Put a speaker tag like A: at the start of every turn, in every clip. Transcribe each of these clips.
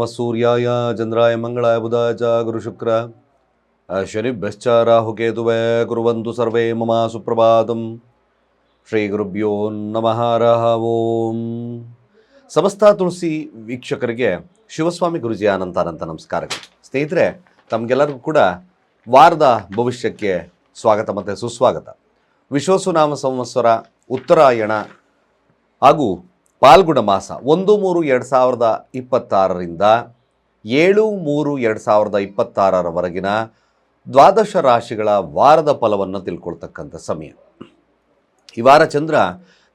A: नमः सूर्याय चंद्राय मंगलाय बुधाय च गुरुशुक्र शनिभ्यश्च राहुकेतुवे कुर्वन्तु सर्वे मम सुप्रभातं ಶ್ರೀ ಗುರುಭ್ಯೋ ನಮಃ ಹರಃ ಓಂ. ಸಮಸ್ತ ತುಳಸಿ ವೀಕ್ಷಕರಿಗೆ ಶಿವಸ್ವಾಮಿ ಗುರುಜಿಯ ಅನಂತ ನಮಸ್ಕಾರಗಳು. ಸ್ನೇಹಿತರೆ, ತಮಗೆಲ್ಲರಿಗೂ ಕೂಡ ವಾರದ ಭವಿಷ್ಯಕ್ಕೆ ಸ್ವಾಗತ ಮತ್ತು ಸುಸ್ವಾಗತ. ವಿಶ್ವಾವಸು ಸಂವತ್ಸರ ಉತ್ತರಾಯಣ ಹಾಗೂ ಪಾಲ್ಗುಣ ಮಾಸ 1-3-2026ರಿಂದ 7-3-2026ರವರೆಗಿನ ದ್ವಾದಶ ರಾಶಿಗಳ ವಾರದ ಫಲವನ್ನು ತಿಳ್ಕೊಳ್ತಕ್ಕಂಥ ಸಮಯ. ಈ ವಾರ ಚಂದ್ರ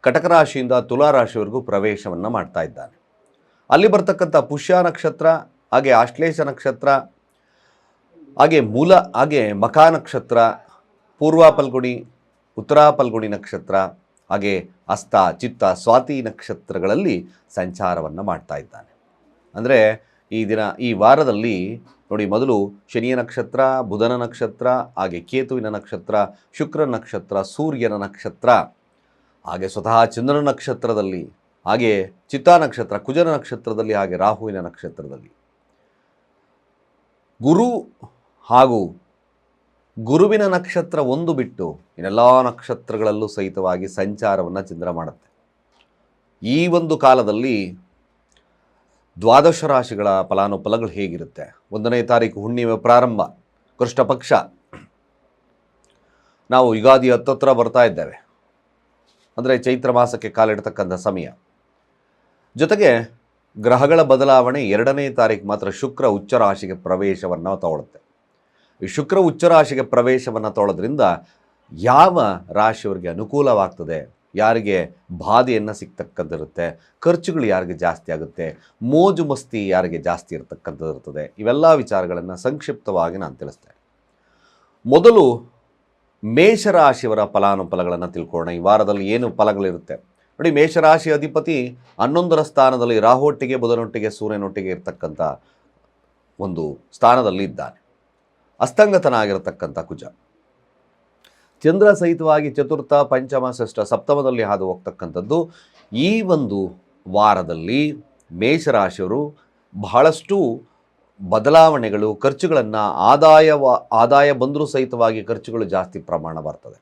A: ಕಟಕ ರಾಶಿಯಿಂದ ತುಲಾ ರಾಶಿವರೆಗೂ ಪ್ರವೇಶವನ್ನು ಮಾಡ್ತಾ ಇದ್ದಾನೆ. ಅಲ್ಲಿ ಬರ್ತಕ್ಕಂಥ ಪುಷ್ಯ ನಕ್ಷತ್ರ, ಹಾಗೆ ಆಶ್ಲೇಷ ನಕ್ಷತ್ರ, ಹಾಗೆ ಮಖಾ ನಕ್ಷತ್ರ, ಪೂರ್ವ ಫಲ್ಗುಣಿ, ಉತ್ತರ ಫಲ್ಗುಣಿ ನಕ್ಷತ್ರ, ಹಾಗೆ ಹಸ್ತ, ಚಿತ್ತ, ಸ್ವಾತಿ ನಕ್ಷತ್ರಗಳಲ್ಲಿ ಸಂಚಾರವನ್ನು ಮಾಡ್ತಾ ಇದ್ದಾನೆ. ಅಂದರೆ ಈ ವಾರದಲ್ಲಿ ನೋಡಿ, ಮೊದಲು ಶನಿಯ ನಕ್ಷತ್ರ, ಬುಧನ ನಕ್ಷತ್ರ, ಹಾಗೆ ಕೇತುವಿನ ನಕ್ಷತ್ರ, ಶುಕ್ರ ನಕ್ಷತ್ರ, ಸೂರ್ಯನ ನಕ್ಷತ್ರ, ಹಾಗೆ ಸ್ವತಃ ಚಂದ್ರನ ನಕ್ಷತ್ರದಲ್ಲಿ, ಹಾಗೆ ಚಿತ್ತಾ ನಕ್ಷತ್ರ, ಕುಜನ ನಕ್ಷತ್ರದಲ್ಲಿ, ಹಾಗೆ ರಾಹುವಿನ ನಕ್ಷತ್ರದಲ್ಲಿ ಗುರು ಹಾಗೂ ಗುರುವಿನ ನಕ್ಷತ್ರ ಒಂದು ಬಿಟ್ಟು ಇನ್ನೆಲ್ಲ ನಕ್ಷತ್ರಗಳಲ್ಲೂ ಸಹಿತವಾಗಿ ಸಂಚಾರವನ್ನು ಚಂದ್ರ ಮಾಡುತ್ತೆ. ಈ ಒಂದು ಕಾಲದಲ್ಲಿ ದ್ವಾದಶ ರಾಶಿಗಳ ಫಲಾನುಫಲಗಳು ಹೇಗಿರುತ್ತೆ? 1ನೇ ತಾರೀಕು ಹುಣ್ಣಿಮೆ ಪ್ರಾರಂಭ, ಕೃಷ್ಣ ಪಕ್ಷ. ನಾವು ಯುಗಾದಿ ಹತ್ತತ್ರ ಬರ್ತಾ ಇದ್ದೇವೆ, ಅಂದರೆ ಚೈತ್ರ ಮಾಸಕ್ಕೆ ಕಾಲಿಡ್ತಕ್ಕಂಥ ಸಮಯ. ಜೊತೆಗೆ ಗ್ರಹಗಳ ಬದಲಾವಣೆ 2ನೇ ತಾರೀಕು ಮಾತ್ರ ಶುಕ್ರ ಉಚ್ಚ ರಾಶಿಗೆ ಪ್ರವೇಶವನ್ನು ತಗೊಳುತ್ತೆ. ಈ ಶುಕ್ರ ಉಚ್ಚ ರಾಶಿಗೆ ಪ್ರವೇಶವನ್ನು ತಗೊಳ್ಳೋದ್ರಿಂದ ಯಾವ ರಾಶಿಯವರಿಗೆ ಅನುಕೂಲವಾಗ್ತದೆ, ಯಾರಿಗೆ ಬಾಧೆಯನ್ನು ಸಿಗ್ತಕ್ಕಂಥದ್ದಿರುತ್ತೆ, ಖರ್ಚುಗಳು ಯಾರಿಗೆ ಜಾಸ್ತಿ ಆಗುತ್ತೆ, ಮೋಜು ಮಸ್ತಿ ಯಾರಿಗೆ ಜಾಸ್ತಿ ಇರತಕ್ಕಂಥದ್ದು ಇರ್ತದೆ, ಇವೆಲ್ಲ ವಿಚಾರಗಳನ್ನು ಸಂಕ್ಷಿಪ್ತವಾಗಿ ನಾನು ತಿಳಿಸ್ತೇನೆ. ಮೊದಲು ಮೇಷರಾಶಿಯವರ ಫಲಾನುಫಲಗಳನ್ನು ತಿಳ್ಕೊಳ್ಳೋಣ. ಈ ವಾರದಲ್ಲಿ ಏನು ಫಲಗಳಿರುತ್ತೆ ನೋಡಿ. ಮೇಷರಾಶಿ ಅಧಿಪತಿ 11ರ ಸ್ಥಾನದಲ್ಲಿ ರಾಹುವೊಟ್ಟಿಗೆ, ಬುಧನೊಟ್ಟಿಗೆ, ಸೂರ್ಯನೊಟ್ಟಿಗೆ ಇರ್ತಕ್ಕಂಥ ಒಂದು ಸ್ಥಾನದಲ್ಲಿ ಇದ್ದಾನೆ. ಅಸ್ತಂಗತನಾಗಿರತಕ್ಕಂಥ ಕುಜ. ಚಂದ್ರ ಸಹಿತವಾಗಿ ಚತುರ್ಥ, ಪಂಚಮ, ಷಷ್ಠ, ಸಪ್ತಮದಲ್ಲಿ ಹಾದು ಹೋಗ್ತಕ್ಕಂಥದ್ದು. ಈ ಒಂದು ವಾರದಲ್ಲಿ ಮೇಷರಾಶಿಯವರು ಬಹಳಷ್ಟು ಬದಲಾವಣೆಗಳು, ಖರ್ಚುಗಳನ್ನು, ಆದಾಯ ಬಂದರೂ ಸಹಿತವಾಗಿ ಖರ್ಚುಗಳು ಜಾಸ್ತಿ ಪ್ರಮಾಣ ಬರ್ತದೆ.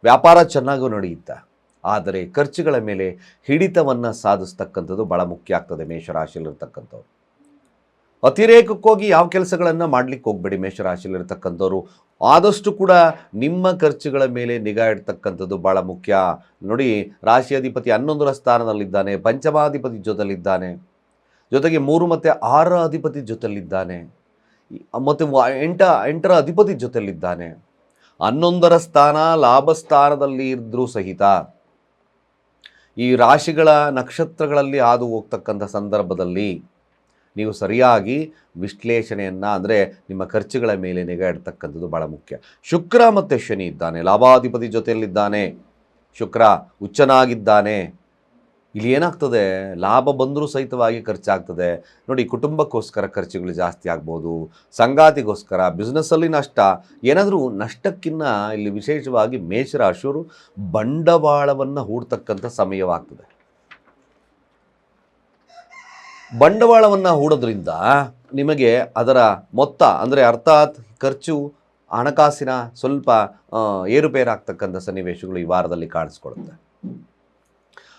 A: ವ್ಯಾಪಾರ ಚೆನ್ನಾಗೂ ನಡೆಯುತ್ತೆ, ಆದರೆ ಖರ್ಚುಗಳ ಮೇಲೆ ಹಿಡಿತವನ್ನು ಸಾಧಿಸ್ತಕ್ಕಂಥದ್ದು ಭಾಳ ಮುಖ್ಯ ಆಗ್ತದೆ ಮೇಷರಾಶಿಯಲ್ಲಿರ್ತಕ್ಕಂಥವ್ರು. ಅತಿರೇಕಕ್ಕೋಗಿ ಯಾವ ಕೆಲಸಗಳನ್ನು ಮಾಡಲಿಕ್ಕೆ ಹೋಗಬೇಡಿ ಮೇಷರಾಶಿಯಲ್ಲಿರ್ತಕ್ಕಂಥವ್ರು. ಆದಷ್ಟು ಕೂಡ ನಿಮ್ಮ ಖರ್ಚುಗಳ ಮೇಲೆ ನಿಗಾ ಇಡ್ತಕ್ಕಂಥದ್ದು ಭಾಳ ಮುಖ್ಯ. ನೋಡಿ, ರಾಶಿಯಾಧಿಪತಿ 11ರ ಸ್ಥಾನದಲ್ಲಿದ್ದಾನೆ, ಪಂಚಮಾಧಿಪತಿ ಜೊತೆಲಿದ್ದಾನೆ, ಜೊತೆಗೆ 3 ಮತ್ತು 6 ಅಧಿಪತಿ ಜೊತೆಲಿದ್ದಾನೆ, ಮತ್ತು 8ರ ಅಧಿಪತಿ ಜೊತೆಲಿದ್ದಾನೆ. 11ರ ಸ್ಥಾನ ಲಾಭಸ್ಥಾನದಲ್ಲಿ ಇದ್ದರೂ ಸಹಿತ ಈ ರಾಶಿಗಳ ನಕ್ಷತ್ರಗಳಲ್ಲಿ ಹಾದು ಹೋಗ್ತಕ್ಕಂಥ ಸಂದರ್ಭದಲ್ಲಿ ನೀವು ಸರಿಯಾಗಿ ವಿಶ್ಲೇಷಣೆಯನ್ನು, ಅಂದರೆ ನಿಮ್ಮ ಖರ್ಚುಗಳ ಮೇಲೆ ನಿಗಾ ಇಡ್ತಕ್ಕಂಥದ್ದು ಭಾಳ ಮುಖ್ಯ. ಶುಕ್ರ ಮತ್ತು ಶನಿ ಇದ್ದಾನೆ, ಲಾಭಾಧಿಪತಿ ಜೊತೆಯಲ್ಲಿದ್ದಾನೆ, ಶುಕ್ರ ಉಚ್ಚನಾಗಿದ್ದಾನೆ. ಇಲ್ಲಿ ಏನಾಗ್ತದೆ, ಲಾಭ ಬಂದರೂ ಸಹಿತವಾಗಿ ಖರ್ಚಾಗ್ತದೆ. ನೋಡಿ, ಕುಟುಂಬಕ್ಕೋಸ್ಕರ ಖರ್ಚುಗಳು ಜಾಸ್ತಿ ಆಗ್ಬೋದು, ಸಂಗಾತಿಗೋಸ್ಕರ, ಬಿಸ್ನೆಸ್ಸಲ್ಲಿ ನಷ್ಟ, ಏನಾದರೂ ನಷ್ಟಕ್ಕಿಂತ ಇಲ್ಲಿ ವಿಶೇಷವಾಗಿ ಮೇಷರಾಶಿಯವರು ಬಂಡವಾಳವನ್ನು ಹೂಡ್ತಕ್ಕಂಥ ಸಮಯವಾಗ್ತದೆ. ಬಂಡವಾಳವನ್ನು ಹೂಡೋದ್ರಿಂದ ನಿಮಗೆ ಅದರ ಮೊತ್ತ, ಅಂದರೆ ಅರ್ಥಾತ್ ಖರ್ಚು, ಹಣಕಾಸಿನ ಸ್ವಲ್ಪ ಏರುಪೇರಾಗ್ತಕ್ಕಂಥ ಸನ್ನಿವೇಶಗಳು ಈ ವಾರದಲ್ಲಿ ಕಾಣಿಸ್ಕೊಳ್ಳುತ್ತೆ.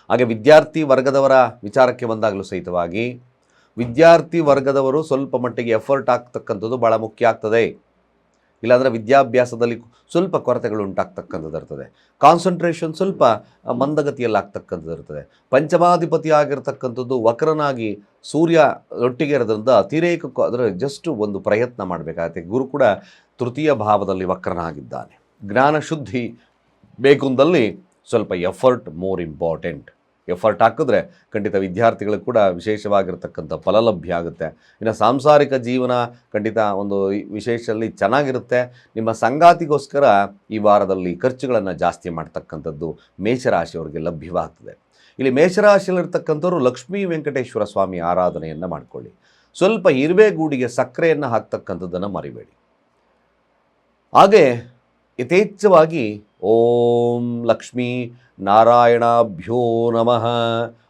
A: ಹಾಗೆ ವಿದ್ಯಾರ್ಥಿ ವರ್ಗದವರ ವಿಚಾರಕ್ಕೆ ಬಂದಾಗಲೂ ಸಹಿತವಾಗಿ ವಿದ್ಯಾರ್ಥಿ ವರ್ಗದವರು ಸ್ವಲ್ಪ ಮಟ್ಟಿಗೆ ಎಫರ್ಟ್ ಆಗ್ತಕ್ಕಂಥದ್ದು ಭಾಳ ಮುಖ್ಯ ಆಗ್ತದೆ. ಇಲ್ಲಾಂದರೆ ವಿದ್ಯಾಭ್ಯಾಸದಲ್ಲಿ ಸ್ವಲ್ಪ ಕೊರತೆಗಳು ಉಂಟಾಗ್ತಕ್ಕಂಥದ್ದು ಇರ್ತದೆ. ಕಾನ್ಸಂಟ್ರೇಷನ್ ಸ್ವಲ್ಪ ಮಂದಗತಿಯಲ್ಲಿ ಆಗ್ತಕ್ಕಂಥದ್ದು ಇರ್ತದೆ. ಪಂಚಮಾಧಿಪತಿ ಆಗಿರ್ತಕ್ಕಂಥದ್ದು ವಕ್ರನಾಗಿ ಸೂರ್ಯ ಒಟ್ಟಿಗೆ ಇರೋದ್ರಿಂದ ಅತಿರೇಕಕ್ಕೂ ಅದರ ಜಸ್ಟ್ ಒಂದು ಪ್ರಯತ್ನ ಮಾಡಬೇಕಾಗುತ್ತೆ. ಗುರು ಕೂಡ ತೃತೀಯ ಭಾವದಲ್ಲಿ ವಕ್ರನಾಗಿದ್ದಾನೆ. ಜ್ಞಾನ ಶುದ್ಧಿ ಬೇಕು ಅಂದಲ್ಲಿ ಸ್ವಲ್ಪ ಎಫರ್ಟ್ ಮೋರ್ ಇಂಪಾರ್ಟೆಂಟ್. ಎಫರ್ಟ್ ಹಾಕಿದ್ರೆ ಖಂಡಿತ ವಿದ್ಯಾರ್ಥಿಗಳಿಗೆ ಕೂಡ ವಿಶೇಷವಾಗಿರ್ತಕ್ಕಂಥ ಫಲ ಲಭ್ಯ ಆಗುತ್ತೆ. ಇನ್ನು ಸಾಂಸಾರಿಕ ಜೀವನ ಖಂಡಿತ ಒಂದು ವಿಶೇಷದಲ್ಲಿ ಚೆನ್ನಾಗಿರುತ್ತೆ. ನಿಮ್ಮ ಸಂಗಾತಿಗೋಸ್ಕರ ಈ ವಾರದಲ್ಲಿ ಖರ್ಚುಗಳನ್ನು ಜಾಸ್ತಿ ಮಾಡ್ತಕ್ಕಂಥದ್ದು ಮೇಷರಾಶಿಯವರಿಗೆ ಲಭ್ಯವಾಗ್ತದೆ. ಇಲ್ಲಿ ಮೇಷರಾಶಿಯಲ್ಲಿರ್ತಕ್ಕಂಥವ್ರು ಲಕ್ಷ್ಮೀ ವೆಂಕಟೇಶ್ವರ ಸ್ವಾಮಿ ಆರಾಧನೆಯನ್ನು ಮಾಡಿಕೊಳ್ಳಿ. ಸ್ವಲ್ಪ ಇರುವೆಗೂಡಿಗೆ ಸಕ್ಕರೆಯನ್ನು ಹಾಕ್ತಕ್ಕಂಥದ್ದನ್ನು ಮರಿಬೇಡಿ. ಹಾಗೆ ಯಥೇಚ್ಛವಾಗಿ ಓಂ ಲಕ್ಷ್ಮೀ ನಾರಾಯಣಾಭ್ಯೋ ನಮಃ,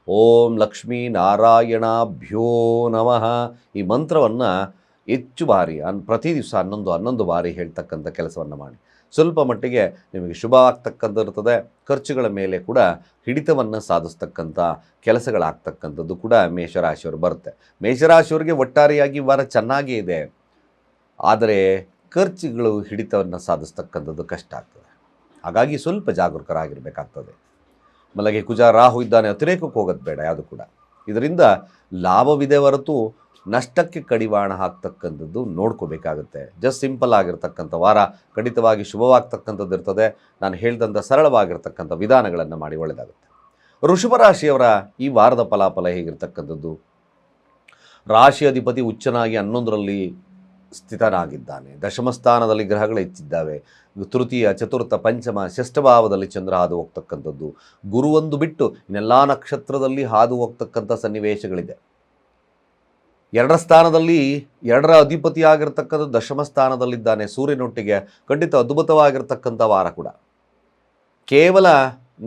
A: ಓಂ ಲಕ್ಷ್ಮೀ ನಾರಾಯಣಾಭ್ಯೋ ನಮಃ ಈ ಮಂತ್ರವನ್ನು ಹೆಚ್ಚು ಬಾರಿ ಪ್ರತಿ ದಿವಸ 11 ಬಾರಿ ಹೇಳ್ತಕ್ಕಂಥ ಕೆಲಸವನ್ನು ಮಾಡಿ. ಸ್ವಲ್ಪ ಮಟ್ಟಿಗೆ ನಿಮಗೆ ಶುಭ ಆಗ್ತಕ್ಕಂಥದ್ದು, ಖರ್ಚುಗಳ ಮೇಲೆ ಕೂಡ ಹಿಡಿತವನ್ನು ಸಾಧಿಸ್ತಕ್ಕಂಥ ಕೆಲಸಗಳಾಗ್ತಕ್ಕಂಥದ್ದು ಕೂಡ ಮೇಷರಾಶಿಯವರು ಬರುತ್ತೆ. ಮೇಷರಾಶಿಯವರಿಗೆ ಒಟ್ಟಾರೆಯಾಗಿ ವಾರ ಚೆನ್ನಾಗೇ ಇದೆ, ಆದರೆ ಖರ್ಚುಗಳು ಹಿಡಿತವನ್ನು ಸಾಧಿಸ್ತಕ್ಕಂಥದ್ದು ಕಷ್ಟ ಆಗ್ತದೆ. ಹಾಗಾಗಿ ಸ್ವಲ್ಪ ಜಾಗರೂಕರಾಗಿರಬೇಕಾಗ್ತದೆ. ಮಲಗೆ ಕುಜ ರಾಹು ಇದ್ದಾನೆ, ಅತಿರೇಕಕ್ಕೆ ಹೋಗೋದು ಬೇಡ ಯಾವುದು ಕೂಡ. ಇದರಿಂದ ಲಾಭವಿದೆ ಹೊರತು ನಷ್ಟಕ್ಕೆ ಕಡಿವಾಣ ಹಾಕ್ತಕ್ಕಂಥದ್ದು ನೋಡ್ಕೋಬೇಕಾಗುತ್ತೆ. ಜಸ್ಟ್ ಸಿಂಪಲ್ ಆಗಿರ್ತಕ್ಕಂಥ ವಾರ, ಖಂಡಿತವಾಗಿ ಶುಭವಾಗ್ತಕ್ಕಂಥದ್ದು ಇರ್ತದೆ. ನಾನು ಹೇಳಿದಂಥ ಸರಳವಾಗಿರ್ತಕ್ಕಂಥ ವಿಧಾನಗಳನ್ನು ಮಾಡಿ ಒಳ್ಳೆಯದಾಗುತ್ತೆ. ವೃಷಭ ರಾಶಿಯವರ ಈ ವಾರದ ಫಲಾಫಲ ಹೇಗಿರ್ತಕ್ಕಂಥದ್ದು? ರಾಶಿ ಅಧಿಪತಿ ಉಚ್ಚನಾಗಿ 11ರಲ್ಲಿ ಸ್ಥಿತನಾಗಿದ್ದಾನೆ. ದಶಮ ಸ್ಥಾನದಲ್ಲಿ ಗ್ರಹಗಳು ಹೆಚ್ಚಿದ್ದಾವೆ. ತೃತೀಯ, ಚತುರ್ಥ, ಪಂಚಮ, ಷಷ್ಠಭಾವದಲ್ಲಿ ಚಂದ್ರ ಹಾದು ಹೋಗ್ತಕ್ಕಂಥದ್ದು. ಗುರುವೊಂದು ಬಿಟ್ಟು ಇನ್ನೆಲ್ಲ ನಕ್ಷತ್ರದಲ್ಲಿ ಹಾದು ಹೋಗ್ತಕ್ಕಂಥ ಸನ್ನಿವೇಶಗಳಿದೆ. 2ರ ಸ್ಥಾನದಲ್ಲಿ 2ರ ಅಧಿಪತಿ ಆಗಿರ್ತಕ್ಕಂಥ ದಶಮ ಸ್ಥಾನದಲ್ಲಿದ್ದಾನೆ ಸೂರ್ಯನೊಟ್ಟಿಗೆ. ಖಂಡಿತ ಅದ್ಭುತವಾಗಿರ್ತಕ್ಕಂಥ ವಾರ ಕೂಡ. ಕೇವಲ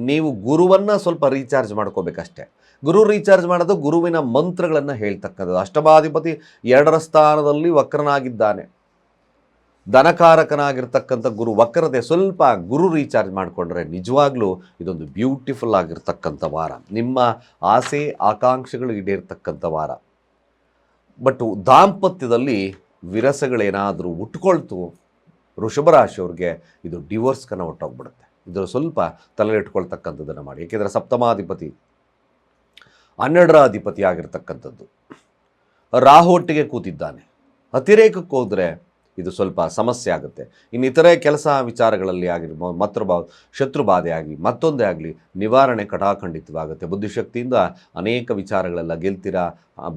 A: ನೀವು ಗುರುವನ್ನು ಸ್ವಲ್ಪ ರೀಚಾರ್ಜ್ ಮಾಡ್ಕೋಬೇಕಷ್ಟೆ. ಗುರು ರೀಚಾರ್ಜ್ ಮಾಡೋದು ಗುರುವಿನ ಮಂತ್ರಗಳನ್ನು ಹೇಳ್ತಕ್ಕಂಥದ್ದು. ಅಷ್ಟಮಾಧಿಪತಿ 2ರ ಸ್ಥಾನದಲ್ಲಿ ವಕ್ರನಾಗಿದ್ದಾನೆ. ಧನಕಾರಕನಾಗಿರ್ತಕ್ಕಂಥ ಗುರು ವಕ್ರತೆ. ಸ್ವಲ್ಪ ಗುರು ರೀಚಾರ್ಜ್ ಮಾಡಿಕೊಂಡ್ರೆ ನಿಜವಾಗ್ಲೂ ಇದೊಂದು ಬ್ಯೂಟಿಫುಲ್ ಆಗಿರ್ತಕ್ಕಂಥ ವಾರ. ನಿಮ್ಮ ಆಸೆ ಆಕಾಂಕ್ಷೆಗಳು ಈಡೇರ್ತಕ್ಕಂಥ ವಾರ. ಬಟ್ ದಾಂಪತ್ಯದಲ್ಲಿ ವಿರಸಗಳೇನಾದರೂ ಉಟ್ಕೊಳ್ತು ವೃಷಭ ರಾಶಿಯವ್ರಿಗೆ ಇದು ಡಿವೋರ್ಸ್ಕನ್ನು ಹೊಟ್ಟೋಗ್ಬಿಡುತ್ತೆ. ಇದು ಸ್ವಲ್ಪ ತಲೆಲಿಟ್ಕೊಳ್ತಕ್ಕಂಥದ್ದನ್ನು ಮಾಡಿ. ಏಕೆಂದರೆ ಸಪ್ತಮಾಧಿಪತಿ 12ರ ಅಧಿಪತಿ ಆಗಿರ್ತಕ್ಕಂಥದ್ದು. ರಾಹು ಒಟ್ಟಿಗೆ ಕೂತಿದ್ದಾನೆ. ಅತಿರೇಕಕ್ಕೆ ಹೋದರೆ ಇದು ಸ್ವಲ್ಪ ಸಮಸ್ಯೆ ಆಗುತ್ತೆ. ಇನ್ನಿತರೆ ಕೆಲಸ ವಿಚಾರಗಳಲ್ಲಿ ಆಗಿರ್ಬೋದು, ಶತ್ರು ಬಾಧೆ ಆಗಿ ಮತ್ತೊಂದೇ ಆಗಲಿ ನಿವಾರಣೆ ಕಟಾಖಂಡಿತವಾಗುತ್ತೆ. ಬುದ್ಧಿಶಕ್ತಿಯಿಂದ ಅನೇಕ ವಿಚಾರಗಳೆಲ್ಲ ಗೆಲ್ತೀರಾ.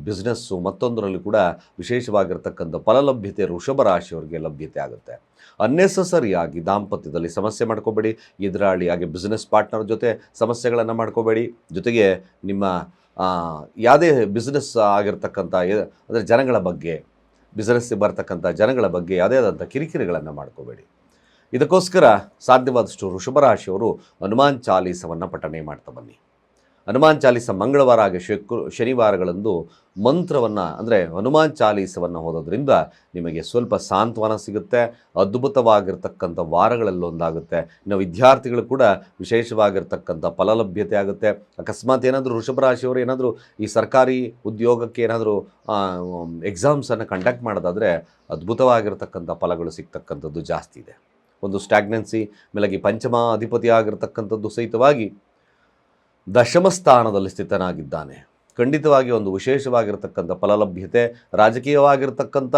A: ಬಿಸ್ನೆಸ್ಸು ಮತ್ತೊಂದರಲ್ಲಿ ಕೂಡ ವಿಶೇಷವಾಗಿರ್ತಕ್ಕಂಥ ಫಲಲಭ್ಯತೆ ವೃಷಭ ರಾಶಿಯವರಿಗೆ ಲಭ್ಯತೆ ಆಗುತ್ತೆ. ಅನ್ನೆಸಸರಿಯಾಗಿ ದಾಂಪತ್ಯದಲ್ಲಿ ಸಮಸ್ಯೆ ಮಾಡ್ಕೋಬೇಡಿ. ಎದುರಾಳಿ ಹಾಗೆ ಬಿಸ್ನೆಸ್ ಪಾರ್ಟ್ನರ್ ಜೊತೆ ಸಮಸ್ಯೆಗಳನ್ನು ಮಾಡ್ಕೋಬೇಡಿ. ಜೊತೆಗೆ ನಿಮ್ಮ ಯಾವುದೇ ಬಿಸ್ನೆಸ್ ಆಗಿರ್ತಕ್ಕಂಥ ಅಂದರೆ ಜನಗಳ ಬಗ್ಗೆ, ಬಿಸ್ನೆಸ್ಸಿಗೆ ಬರ್ತಕ್ಕಂಥ ಜನಗಳ ಬಗ್ಗೆ ಯಾವುದೇ ಆದಂಥ ಕಿರಿಕಿರಿಗಳನ್ನು ಮಾಡ್ಕೋಬೇಡಿ. ಇದಕ್ಕೋಸ್ಕರ ಸಾಧ್ಯವಾದಷ್ಟು ವೃಷಭ ರಾಶಿಯವರು ಹನುಮಾನ್ ಚಾಲೀಸವನ್ನು ಪಠನೆ ಮಾಡ್ತಾ ಬನ್ನಿ. ಹನುಮಾನ್ ಚಾಲೀಸ ಮಂಗಳವಾರ ಹಾಗೆ ಶನಿವಾರಗಳಂದು ಮಂತ್ರವನ್ನು ಅಂದರೆ ಹನುಮಾನ್ ಚಾಲೀಸವನ್ನು ಓದೋದ್ರಿಂದ ನಿಮಗೆ ಸ್ವಲ್ಪ ಸಾಂತ್ವನ ಸಿಗುತ್ತೆ. ಅದ್ಭುತವಾಗಿರ್ತಕ್ಕಂಥ ವಾರಗಳಲ್ಲೊಂದಾಗುತ್ತೆ. ಇನ್ನು ವಿದ್ಯಾರ್ಥಿಗಳು ಕೂಡ ವಿಶೇಷವಾಗಿರ್ತಕ್ಕಂಥ ಫಲಲಭ್ಯತೆ ಆಗುತ್ತೆ. ಅಕಸ್ಮಾತ್ ಏನಾದರೂ ವೃಷಭ ರಾಶಿಯವರು ಏನಾದರೂ ಈ ಸರ್ಕಾರಿ ಉದ್ಯೋಗಕ್ಕೆ ಏನಾದರೂ ಎಕ್ಸಾಮ್ಸನ್ನು ಕಂಡಕ್ಟ್ ಮಾಡೋದಾದರೆ ಅದ್ಭುತವಾಗಿರ್ತಕ್ಕಂಥ ಫಲಗಳು ಸಿಗ್ತಕ್ಕಂಥದ್ದು ಜಾಸ್ತಿ ಇದೆ. ಒಂದು ಸ್ಟ್ಯಾಗ್ನೆನ್ಸಿ ಮೇಲಾಗಿ ಪಂಚಮ ಅಧಿಪತಿ ಆಗಿರ್ತಕ್ಕಂಥದ್ದು ಸಹಿತವಾಗಿ ದಶಮ ಸ್ಥಾನದಲ್ಲಿ ಸ್ಥಿತನಾಗಿದ್ದಾನೆ. ಖಂಡಿತವಾಗಿ ಒಂದು ವಿಶೇಷವಾಗಿರ್ತಕ್ಕಂಥ ಫಲಲಭ್ಯತೆ, ರಾಜಕೀಯವಾಗಿರ್ತಕ್ಕಂಥ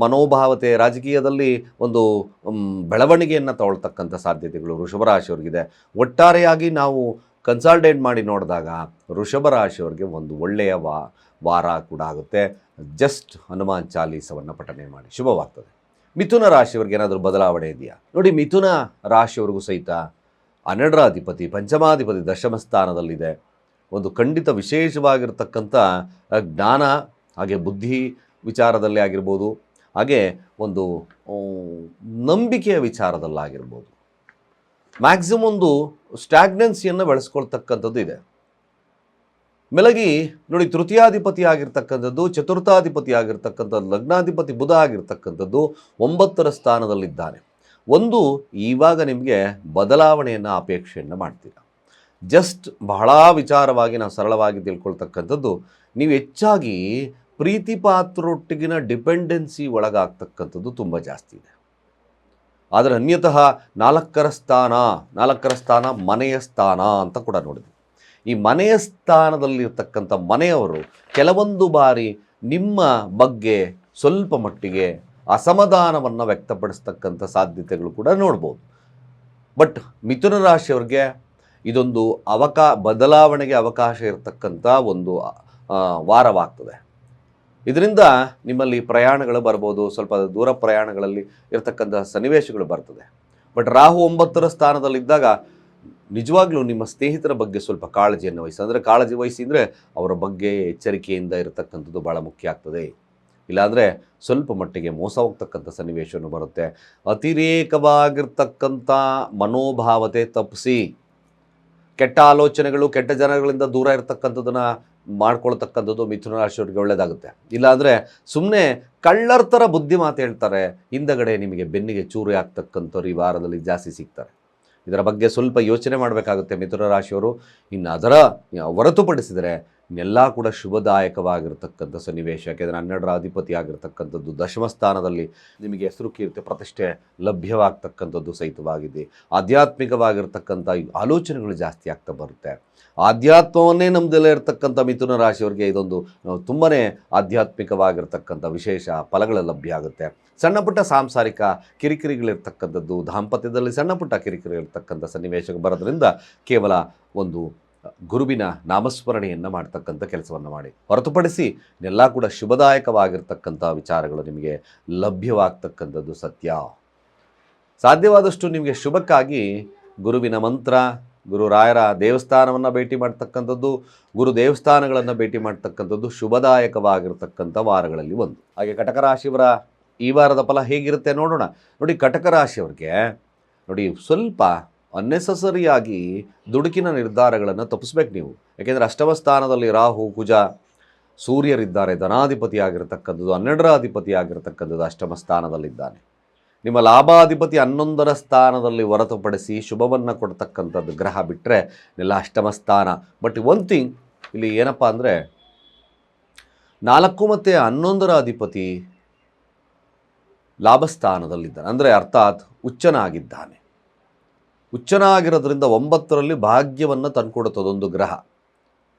A: ಮನೋಭಾವತೆ, ರಾಜಕೀಯದಲ್ಲಿ ಒಂದು ಬೆಳವಣಿಗೆಯನ್ನು ತಗೊಳ್ತಕ್ಕಂಥ ಸಾಧ್ಯತೆಗಳು ವೃಷಭ ರಾಶಿಯವರಿಗಿದೆ. ಒಟ್ಟಾರೆಯಾಗಿ ನಾವು ಕನ್ಸಾಲ್ಟೇಟ್ ಮಾಡಿ ನೋಡಿದಾಗ ವೃಷಭ ರಾಶಿಯವರಿಗೆ ಒಂದು ಒಳ್ಳೆಯ ವಾರ ಕೂಡ ಆಗುತ್ತೆ. ಜಸ್ಟ್ ಹನುಮಾನ್ ಚಾಲೀಸವನ್ನು ಪಠನೆ ಮಾಡಿ ಶುಭವಾಗ್ತದೆ. ಮಿಥುನ ರಾಶಿಯವರಿಗೆ ಏನಾದರೂ ಬದಲಾವಣೆ ಇದೆಯಾ ನೋಡಿ. ಮಿಥುನ ರಾಶಿಯವರಿಗೂ ಸಹಿತ 12ರ ಅಧಿಪತಿ ಪಂಚಮಾಧಿಪತಿ ದಶಮ ಸ್ಥಾನದಲ್ಲಿದೆ. ಒಂದು ಖಂಡಿತ ವಿಶೇಷವಾಗಿರ್ತಕ್ಕಂಥ ಜ್ಞಾನ ಹಾಗೆ ಬುದ್ಧಿ ವಿಚಾರದಲ್ಲಿ ಆಗಿರ್ಬೋದು, ಹಾಗೆ ಒಂದು ನಂಬಿಕೆಯ ವಿಚಾರದಲ್ಲಾಗಿರ್ಬೋದು, ಮ್ಯಾಕ್ಸಿಮಮ್ ಒಂದು ಸ್ಟ್ಯಾಗ್ನೆನ್ಸಿಯನ್ನು ಬೆಳೆಸ್ಕೊಳ್ತಕ್ಕಂಥದ್ದು ಇದೆ. ಮೇಲಾಗಿ ನೋಡಿ, ತೃತೀಯಾಧಿಪತಿ ಆಗಿರ್ತಕ್ಕಂಥದ್ದು, ಚತುರ್ಥಾಧಿಪತಿ ಆಗಿರ್ತಕ್ಕಂಥದ್ದು, ಲಗ್ನಾಧಿಪತಿ ಬುಧ ಆಗಿರ್ತಕ್ಕಂಥದ್ದು 9ರ ಸ್ಥಾನದಲ್ಲಿದ್ದಾನೆ. ಒಂದು ಇವಾಗ ನಿಮಗೆ ಬದಲಾವಣೆಯನ್ನು ಅಪೇಕ್ಷೆಯನ್ನು ಮಾಡ್ತೀರ. ಜಸ್ಟ್ ಬಹಳ ವಿಚಾರವಾಗಿ ನಾವು ಸರಳವಾಗಿ ತಿಳ್ಕೊಳ್ತಕ್ಕಂಥದ್ದು, ನೀವು ಹೆಚ್ಚಾಗಿ ಪ್ರೀತಿ ಪಾತ್ರರೊಟ್ಟಿಗಿನ ಡಿಪೆಂಡೆನ್ಸಿ ಒಳಗಾಗ್ತಕ್ಕಂಥದ್ದು ತುಂಬ ಜಾಸ್ತಿ ಇದೆ. ಆದರೆ ಅನ್ಯತಃ 4ರ ಸ್ಥಾನ ಮನೆಯ ಸ್ಥಾನ ಅಂತ ಕೂಡ ನೋಡಿದ್ವಿ. ಈ ಮನೆಯ ಸ್ಥಾನದಲ್ಲಿರ್ತಕ್ಕಂಥ ಮನೆಯವರು ಕೆಲವೊಂದು ಬಾರಿ ನಿಮ್ಮ ಬಗ್ಗೆ ಸ್ವಲ್ಪ ಮಟ್ಟಿಗೆ ಅಸಮಾಧಾನವನ್ನು ವ್ಯಕ್ತಪಡಿಸ್ತಕ್ಕಂಥ ಸಾಧ್ಯತೆಗಳು ಕೂಡ ನೋಡ್ಬೋದು. ಬಟ್ ಮಿಥುನ ರಾಶಿಯವ್ರಿಗೆ ಇದೊಂದು ಬದಲಾವಣೆಗೆ ಅವಕಾಶ ಇರತಕ್ಕಂಥ ಒಂದು ವಾರವಾಗ್ತದೆ. ಇದರಿಂದ ನಿಮ್ಮಲ್ಲಿ ಪ್ರಯಾಣಗಳು ಬರ್ಬೋದು, ಸ್ವಲ್ಪ ದೂರ ಪ್ರಯಾಣಗಳಲ್ಲಿ ಇರತಕ್ಕಂಥ ಸನ್ನಿವೇಶಗಳು ಬರ್ತದೆ. ಬಟ್ ರಾಹು 9ರ ಸ್ಥಾನದಲ್ಲಿದ್ದಾಗ ನಿಜವಾಗ್ಲೂ ನಿಮ್ಮ ಸ್ನೇಹಿತರ ಬಗ್ಗೆ ಸ್ವಲ್ಪ ಕಾಳಜಿಯನ್ನು ವಹಿಸಿ. ಅಂದರೆ ಕಾಳಜಿ ವಹಿಸಿ ಅಂದರೆ ಅವರ ಬಗ್ಗೆ ಎಚ್ಚರಿಕೆಯಿಂದ ಇರತಕ್ಕಂಥದ್ದು ಭಾಳ ಮುಖ್ಯ ಆಗ್ತದೆ. ಇಲ್ಲಾಂದರೆ ಸ್ವಲ್ಪ ಮಟ್ಟಿಗೆ ಮೋಸ ಹೋಗ್ತಕ್ಕಂಥ ಸನ್ನಿವೇಶವನ್ನು ಬರುತ್ತೆ. ಅತಿರೇಕವಾಗಿರ್ತಕ್ಕಂಥ ಮನೋಭಾವತೆ ತಪ್ಪಿಸಿ ಕೆಟ್ಟ ಆಲೋಚನೆಗಳು, ಕೆಟ್ಟ ಜನಗಳಿಂದ ದೂರ ಇರತಕ್ಕಂಥದ್ದನ್ನು ಮಾಡ್ಕೊಳ್ತಕ್ಕಂಥದ್ದು ಮಿಥುನ ರಾಶಿಯವರಿಗೆ ಒಳ್ಳೆಯದಾಗುತ್ತೆ. ಇಲ್ಲಾಂದರೆ ಸುಮ್ಮನೆ ಕಳ್ಳರ ಥರ ಬುದ್ಧಿ ಮಾತು ಹೇಳ್ತಾರೆ, ಹಿಂದಗಡೆ ನಿಮಗೆ ಬೆನ್ನಿಗೆ ಚೂರಿ ಆಗ್ತಕ್ಕಂಥವ್ರು ಈ ವಾರದಲ್ಲಿ ಜಾಸ್ತಿ ಸಿಗ್ತಾರೆ. ಇದರ ಬಗ್ಗೆ ಸ್ವಲ್ಪ ಯೋಚನೆ ಮಾಡಬೇಕಾಗುತ್ತೆ ಮಿಥುನ ರಾಶಿಯವರು. ಇನ್ನು ಅದರ ಹೊರತುಪಡಿಸಿದರೆ ಇನ್ನೆಲ್ಲ ಕೂಡ ಶುಭದಾಯಕವಾಗಿರ್ತಕ್ಕಂಥ ಸನ್ನಿವೇಶ. ಯಾಕೆಂದರೆ 12ರ ಅಧಿಪತಿ ಆಗಿರ್ತಕ್ಕಂಥದ್ದು ದಶಮ ಸ್ಥಾನದಲ್ಲಿ ನಿಮಗೆ ಹೆಸರು ಕೀರ್ತಿ ಪ್ರತಿಷ್ಠೆ ಲಭ್ಯವಾಗ್ತಕ್ಕಂಥದ್ದು ಸಹಿತವಾಗಿದೆ. ಆಧ್ಯಾತ್ಮಿಕವಾಗಿರ್ತಕ್ಕಂಥ ಆಲೋಚನೆಗಳು ಜಾಸ್ತಿ ಆಗ್ತಾ ಬರುತ್ತೆ. ಆಧ್ಯಾತ್ಮವನ್ನೇ ನಮ್ಮದಲ್ಲೇ ಇರತಕ್ಕಂಥ ಮಿಥುನ ರಾಶಿಯವರಿಗೆ ಇದೊಂದು ತುಂಬಾ ಆಧ್ಯಾತ್ಮಿಕವಾಗಿರ್ತಕ್ಕಂಥ ವಿಶೇಷ ಫಲಗಳು ಲಭ್ಯ ಆಗುತ್ತೆ. ಸಣ್ಣ ಪುಟ್ಟ ಸಾಂಸಾರಿಕ ಕಿರಿಕಿರಿಗಳಿರ್ತಕ್ಕಂಥದ್ದು, ದಾಂಪತ್ಯದಲ್ಲಿ ಸಣ್ಣ ಪುಟ್ಟ ಕಿರಿಕಿರಿರ್ತಕ್ಕಂಥ ಸನ್ನಿವೇಶ ಬರೋದ್ರಿಂದ ಕೇವಲ ಒಂದು ಗುರುವಿನ ನಾಮಸ್ಮರಣೆಯನ್ನು ಮಾಡ್ತಕ್ಕಂಥ ಕೆಲಸವನ್ನು ಮಾಡಿ. ಹೊರತುಪಡಿಸಿ ಇದೆಲ್ಲ ಕೂಡ ಶುಭದಾಯಕವಾಗಿರ್ತಕ್ಕಂಥ ವಿಚಾರಗಳು ನಿಮಗೆ ಲಭ್ಯವಾಗ್ತಕ್ಕಂಥದ್ದು ಸತ್ಯ. ಸಾಧ್ಯವಾದಷ್ಟು ನಿಮಗೆ ಶುಭಕ್ಕಾಗಿ ಗುರುವಿನ ಮಂತ್ರ, ಗುರುರಾಯರ ದೇವಸ್ಥಾನವನ್ನು ಭೇಟಿ ಮಾಡ್ತಕ್ಕಂಥದ್ದು, ಗುರು ದೇವಸ್ಥಾನಗಳನ್ನು ಭೇಟಿ ಮಾಡ್ತಕ್ಕಂಥದ್ದು ಶುಭದಾಯಕವಾಗಿರ್ತಕ್ಕಂಥ ವಾರಗಳಲ್ಲಿ ಒಂದು. ಹಾಗೆ ಕಟಕ ರಾಶಿಯವರ ಈ ವಾರದ ಫಲ ಹೇಗಿರುತ್ತೆ ನೋಡೋಣ. ನೋಡಿ, ಕಟಕ ರಾಶಿಯವರಿಗೆ ನೋಡಿ ಸ್ವಲ್ಪ ಅನ್ನೆಸಸರಿಯಾಗಿ ದುಡುಕಿನ ನಿರ್ಧಾರಗಳನ್ನು ತಪ್ಪಿಸ್ಬೇಕು ನೀವು. ಯಾಕೆಂದರೆ ಅಷ್ಟಮ ಸ್ಥಾನದಲ್ಲಿ ರಾಹು, ಕುಜ, ಸೂರ್ಯರಿದ್ದಾರೆ. ಧನಾಧಿಪತಿ ಆಗಿರತಕ್ಕಂಥದ್ದು, 12ರ ಅಧಿಪತಿ ಆಗಿರತಕ್ಕಂಥದ್ದು ಅಷ್ಟಮ ಸ್ಥಾನದಲ್ಲಿದ್ದಾನೆ. ನಿಮ್ಮ ಲಾಭಾಧಿಪತಿ 11ರ ಸ್ಥಾನದಲ್ಲಿ ಹೊರತುಪಡಿಸಿ ಶುಭವನ್ನು ಕೊಡ್ತಕ್ಕಂಥದ್ದು ಗ್ರಹ ಬಿಟ್ಟರೆ ಎಲ್ಲ ಅಷ್ಟಮ ಸ್ಥಾನ. ಬಟ್ ಒನ್ ಥಿಂಗ್ ಇಲ್ಲಿ ಏನಪ್ಪ ಅಂದರೆ 4 ಮತ್ತು 11ರ ಅಧಿಪತಿ ಲಾಭಸ್ಥಾನದಲ್ಲಿದ್ದಾನೆ. ಅಂದರೆ ಅರ್ಥಾತ್ ಉಚ್ಚನಾಗಿದ್ದಾನೆ. ಉಚ್ಚನಾಗಿರೋದ್ರಿಂದ 9ರಲ್ಲಿ ಭಾಗ್ಯವನ್ನು ತಂದುಕೊಡುತ್ತದೊಂದು ಗ್ರಹ.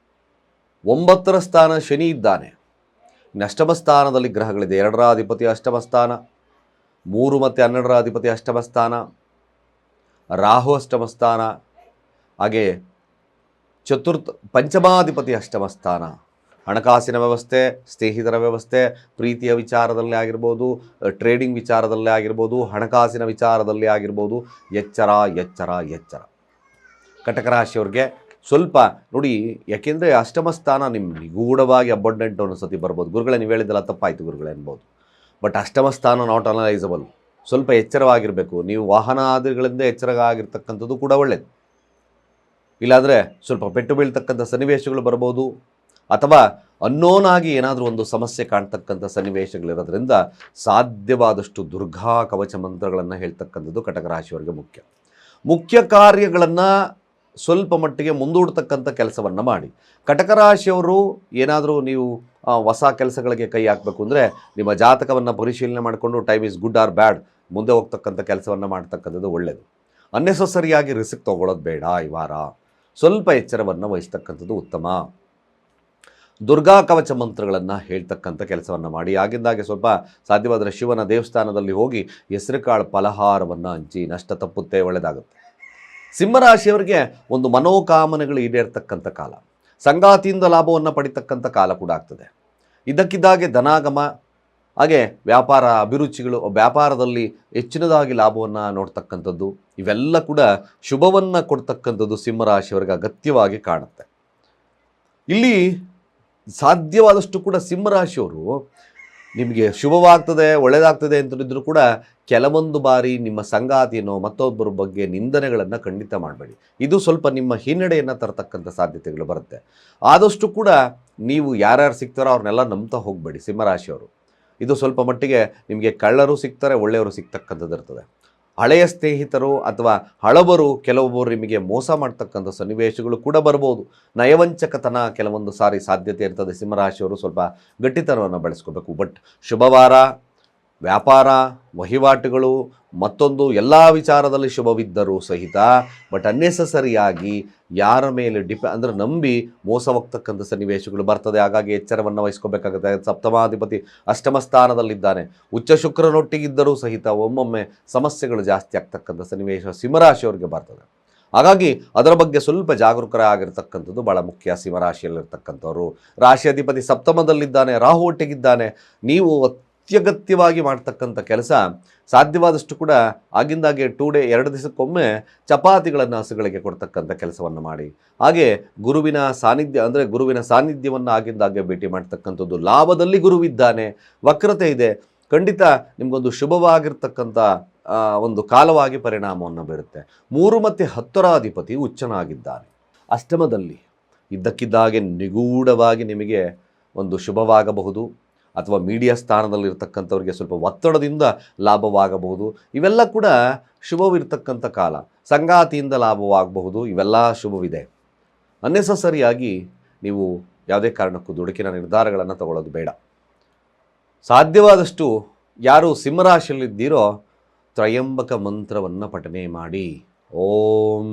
A: 9ರ ಸ್ಥಾನ ಶನಿ ಇದ್ದಾನೆ. ಅಷ್ಟಮ ಸ್ಥಾನದಲ್ಲಿ ಗ್ರಹಗಳಿದೆ. 2ರ ಅಧಿಪತಿ ಅಷ್ಟಮ ಸ್ಥಾನ, 3 ಮತ್ತು 12ರ ಅಧಿಪತಿ ಅಷ್ಟಮ ಸ್ಥಾನ, ರಾಹು ಅಷ್ಟಮ ಸ್ಥಾನ, ಹಾಗೆ ಪಂಚಮಾಧಿಪತಿ ಅಷ್ಟಮ ಸ್ಥಾನ. ಹಣಕಾಸಿನ ವ್ಯವಸ್ಥೆ, ಸ್ನೇಹಿತರ ವ್ಯವಸ್ಥೆ, ಪ್ರೀತಿಯ ವಿಚಾರದಲ್ಲೇ ಆಗಿರ್ಬೋದು, ಟ್ರೇಡಿಂಗ್ ವಿಚಾರದಲ್ಲೇ ಆಗಿರ್ಬೋದು, ಹಣಕಾಸಿನ ವಿಚಾರದಲ್ಲೇ ಆಗಿರ್ಬೋದು, ಎಚ್ಚರ ಎಚ್ಚರ ಎಚ್ಚರ. ಕಟಕ ರಾಶಿಯವ್ರಿಗೆ ಸ್ವಲ್ಪ ನೋಡಿ, ಯಾಕೆಂದರೆ ಅಷ್ಟಮ ಸ್ಥಾನ ನಿಮ್ಮ ನಿಗೂಢವಾಗಿ ಅಬಂಡೆಂಟ್ ಅನ್ನೋ ಸತಿ ಬರ್ಬೋದು. ಗುರುಗಳೇ ನೀವು ಹೇಳಿದ್ದೆಲ್ಲ ತಪ್ಪಾಯಿತು ಗುರುಗಳೇ ಅನ್ಬೋದು. ಬಟ್ ಅಷ್ಟಮ ಸ್ಥಾನ ನಾಟ್ ಅನಲೈಸಬಲ್. ಸ್ವಲ್ಪ ಎಚ್ಚರವಾಗಿರಬೇಕು ನೀವು. ವಾಹನ ಆದಿಗಳಿಂದ ಎಚ್ಚರ ಆಗಿರ್ತಕ್ಕಂಥದ್ದು ಕೂಡ ಒಳ್ಳೆಯದು. ಇಲ್ಲಾಂದರೆ ಸ್ವಲ್ಪ ಪೆಟ್ಟು ಬೀಳ್ತಕ್ಕಂಥ ಸನ್ನಿವೇಶಗಳು ಬರ್ಬೋದು, ಅಥವಾ ಅನ್ನೋನ್ ಆಗಿ ಏನಾದರೂ ಒಂದು ಸಮಸ್ಯೆ ಕಾಣ್ತಕ್ಕಂಥ ಸನ್ನಿವೇಶಗಳಿರೋದ್ರಿಂದ ಸಾಧ್ಯವಾದಷ್ಟು ದುರ್ಗಾ ಕವಚ ಮಂತ್ರಗಳನ್ನು ಹೇಳ್ತಕ್ಕಂಥದ್ದು ಕಟಕ ರಾಶಿಯವರಿಗೆ ಮುಖ್ಯ. ಮುಖ್ಯ ಕಾರ್ಯಗಳನ್ನು ಸ್ವಲ್ಪ ಮಟ್ಟಿಗೆ ಮುಂದೂಡ್ತಕ್ಕಂಥ ಕೆಲಸವನ್ನು ಮಾಡಿ. ಕಟಕ ರಾಶಿಯವರು ಏನಾದರೂ ನೀವು ಹೊಸ ಕೆಲಸಗಳಿಗೆ ಕೈ ಹಾಕಬೇಕು ಅಂದರೆ ನಿಮ್ಮ ಜಾತಕವನ್ನು ಪರಿಶೀಲನೆ ಮಾಡಿಕೊಂಡು ಟೈಮ್ ಈಸ್ ಗುಡ್ ಆರ್ ಬ್ಯಾಡ್ ಮುಂದೆ ಹೋಗ್ತಕ್ಕಂಥ ಕೆಲಸವನ್ನು ಮಾಡ್ತಕ್ಕಂಥದ್ದು ಒಳ್ಳೆಯದು. ಅನ್ನೆಸಸರಿಯಾಗಿ ರಿಸ್ಕ್ ತೊಗೊಳ್ಳೋದು ಬೇಡ. ಈ ವಾರ ಸ್ವಲ್ಪ ಎಚ್ಚರವನ್ನು ವಹಿಸ್ತಕ್ಕಂಥದ್ದು ಉತ್ತಮ. ದುರ್ಗಾ ಕವಚ ಮಂತ್ರಗಳನ್ನು ಹೇಳ್ತಕ್ಕಂಥ ಕೆಲಸವನ್ನು ಮಾಡಿ. ಆಗಿಂದಾಗೆ ಸ್ವಲ್ಪ ಸಾಧ್ಯವಾದರೆ ಶಿವನ ದೇವಸ್ಥಾನದಲ್ಲಿ ಹೋಗಿ ಹೆಸರುಕಾಳು ಫಲಹಾರವನ್ನು ಹಂಚಿ. ನಷ್ಟ ತಪ್ಪುತ್ತೆ, ಒಳ್ಳೆಯದಾಗುತ್ತೆ. ಸಿಂಹರಾಶಿಯವರಿಗೆ ಒಂದು ಮನೋಕಾಮನೆಗಳು ಈಡೇರ್ತಕ್ಕಂಥ ಕಾಲ. ಸಂಗಾತಿಯಿಂದ ಲಾಭವನ್ನು ಪಡಿತಕ್ಕಂಥ ಕಾಲ ಕೂಡ ಆಗ್ತದೆ. ಇದ್ದಕ್ಕಿದ್ದಾಗೆ ಧನಾಗಮ, ಹಾಗೆ ವ್ಯಾಪಾರ ಅಭಿರುಚಿಗಳು, ವ್ಯಾಪಾರದಲ್ಲಿ ಹೆಚ್ಚಿನದಾಗಿ ಲಾಭವನ್ನು ನೋಡ್ತಕ್ಕಂಥದ್ದು, ಇವೆಲ್ಲ ಕೂಡ ಶುಭವನ್ನು ಕೊಡ್ತಕ್ಕಂಥದ್ದು ಸಿಂಹರಾಶಿಯವರಿಗೆ ಅಗತ್ಯವಾಗಿ ಕಾಣುತ್ತೆ. ಇಲ್ಲಿ ಸಾಧ್ಯವಾದಷ್ಟು ಕೂಡ ಸಿಂಹರಾಶಿಯವರು ನಿಮಗೆ ಶುಭವಾಗ್ತದೆ, ಒಳ್ಳೆಯದಾಗ್ತದೆ ಅಂತಂದಿದ್ರು ಕೂಡ ಕೆಲವೊಂದು ಬಾರಿ ನಿಮ್ಮ ಸಂಗಾತಿನೋ ಮತ್ತೊಬ್ಬರ ಬಗ್ಗೆ ನಿಂದನೆಗಳನ್ನು ಖಂಡಿತ ಮಾಡಬೇಡಿ. ಇದು ಸ್ವಲ್ಪ ನಿಮ್ಮ ಹಿನ್ನಡೆಯನ್ನು ತರತಕ್ಕಂಥ ಸಾಧ್ಯತೆಗಳು ಬರುತ್ತೆ. ಆದಷ್ಟು ಕೂಡ ನೀವು ಯಾರ್ಯಾರು ಸಿಗ್ತಾರೋ ಅವ್ರನ್ನೆಲ್ಲ ನಂಬ್ತಾ ಹೋಗಬೇಡಿ ಸಿಂಹರಾಶಿಯವರು. ಇದು ಸ್ವಲ್ಪ ಮಟ್ಟಿಗೆ ನಿಮಗೆ ಕಳ್ಳರು ಸಿಗ್ತಾರೆ, ಒಳ್ಳೆಯವರು ಸಿಗ್ತಕ್ಕಂಥದ್ದು ಇರ್ತದೆ. ಹಳೆಯ ಸ್ನೇಹಿತರು ಅಥವಾ ಹಳಬರು ಕೆಲವೊಬ್ಬರು ನಿಮಗೆ ಮೋಸ ಮಾಡ್ತಕ್ಕಂಥ ಸನ್ನಿವೇಶಗಳು ಕೂಡ ಬರ್ಬೋದು. ನಯವಂಚಕತನ ಕೆಲವೊಂದು ಸಾರಿ ಸಾಧ್ಯತೆ ಇರ್ತದೆ. ಸಿಂಹರಾಶಿಯವರು ಸ್ವಲ್ಪ ಗಟ್ಟಿತನವನ್ನು ಬೆಳೆಸ್ಕೋಬೇಕು. ಬಟ್ ಶುಭವಾರ, ವ್ಯಾಪಾರ ವಹಿವಾಟುಗಳು ಮತ್ತೊಂದು ಎಲ್ಲ ವಿಚಾರದಲ್ಲಿ ಶುಭವಿದ್ದರೂ ಸಹಿತ ಬಟ್ ಅನ್ನೆಸಸರಿಯಾಗಿ ಯಾರ ಮೇಲೆ ಅಂದರೆ ನಂಬಿ ಮೋಸ ಹೋಗ್ತಕ್ಕಂಥ ಸನ್ನಿವೇಶಗಳು ಬರ್ತದೆ. ಹಾಗಾಗಿ ಎಚ್ಚರವನ್ನು ವಹಿಸ್ಕೋಬೇಕಾಗುತ್ತೆ. ಸಪ್ತಮಾಧಿಪತಿ ಅಷ್ಟಮ ಸ್ಥಾನದಲ್ಲಿದ್ದಾನೆ. ಉಚ್ಚ ಶುಕ್ರನೊಟ್ಟಿಗಿದ್ದರೂ ಸಹಿತ ಒಮ್ಮೊಮ್ಮೆ ಸಮಸ್ಯೆಗಳು ಜಾಸ್ತಿ ಆಗ್ತಕ್ಕಂಥ ಸನ್ನಿವೇಶ ಸಿಂಹರಾಶಿಯವರಿಗೆ ಬರ್ತದೆ. ಹಾಗಾಗಿ ಅದರ ಬಗ್ಗೆ ಸ್ವಲ್ಪ ಜಾಗರೂಕರಾಗಿರ್ತಕ್ಕಂಥದ್ದು ಭಾಳ ಮುಖ್ಯ. ಸಿಂಹರಾಶಿಯಲ್ಲಿರ್ತಕ್ಕಂಥವ್ರು ರಾಶಿಯಾಧಿಪತಿ ಸಪ್ತಮದಲ್ಲಿದ್ದಾನೆ, ರಾಹು ಒಟ್ಟಿಗಿದ್ದಾನೆ. ನೀವು ಅತ್ಯಗತ್ಯವಾಗಿ ಮಾಡ್ತಕ್ಕಂಥ ಕೆಲಸ ಸಾಧ್ಯವಾದಷ್ಟು ಕೂಡ ಆಗಿಂದಾಗೆ 2 ಡೇ 2 ದಿವಸಕ್ಕೊಮ್ಮೆ ಚಪಾತಿಗಳನ್ನು ಹಸುಗಳಿಗೆ ಕೊಡ್ತಕ್ಕಂಥ ಕೆಲಸವನ್ನು ಮಾಡಿ. ಹಾಗೆ ಗುರುವಿನ ಸಾನ್ನಿಧ್ಯ ಅಂದರೆ ಗುರುವಿನ ಸಾನ್ನಿಧ್ಯವನ್ನು ಆಗಿಂದಾಗೆ ಭೇಟಿ ಮಾಡ್ತಕ್ಕಂಥದ್ದು. ಲಾಭದಲ್ಲಿ ಗುರುವಿದ್ದಾನೆ, ವಕ್ರತೆ ಇದೆ, ಖಂಡಿತ ನಿಮಗೊಂದು ಶುಭವಾಗಿರ್ತಕ್ಕಂಥ ಒಂದು ಕಾಲವಾಗಿ ಪರಿಣಾಮವನ್ನು ಬೀರುತ್ತೆ. 3 ಮತ್ತು 10ರ ಅಧಿಪತಿ ಉಚ್ಚನಾಗಿದ್ದಾನೆ. ಅಷ್ಟಮದಲ್ಲಿ ಇದ್ದಕ್ಕಿದ್ದಾಗೆ ನಿಗೂಢವಾಗಿ ನಿಮಗೆ ಒಂದು ಶುಭವಾಗಬಹುದು, ಅಥವಾ ಮೀಡಿಯಾ ಸ್ಥಾನದಲ್ಲಿರ್ತಕ್ಕಂಥವ್ರಿಗೆ ಸ್ವಲ್ಪ ಒತ್ತಡದಿಂದ ಲಾಭವಾಗಬಹುದು. ಇವೆಲ್ಲ ಕೂಡ ಶುಭವಿರ್ತಕ್ಕಂಥ ಕಾಲ. ಸಂಗಾತಿಯಿಂದ ಲಾಭವಾಗಬಹುದು, ಇವೆಲ್ಲ ಶುಭವಿದೆ. ಅನ್ನೆಸಸರಿಯಾಗಿ ನೀವು ಯಾವುದೇ ಕಾರಣಕ್ಕೂ ದುಡುಕಿನ ನಿರ್ಧಾರಗಳನ್ನು ತಗೊಳ್ಳೋದು ಬೇಡ. ಸಾಧ್ಯವಾದಷ್ಟು ಯಾರು ಸಿಂಹರಾಶಿಯಲ್ಲಿದ್ದೀರೋ ತ್ರಯಂಬಕ ಮಂತ್ರವನ್ನು ಪಠನೆ ಮಾಡಿ. ಓಂ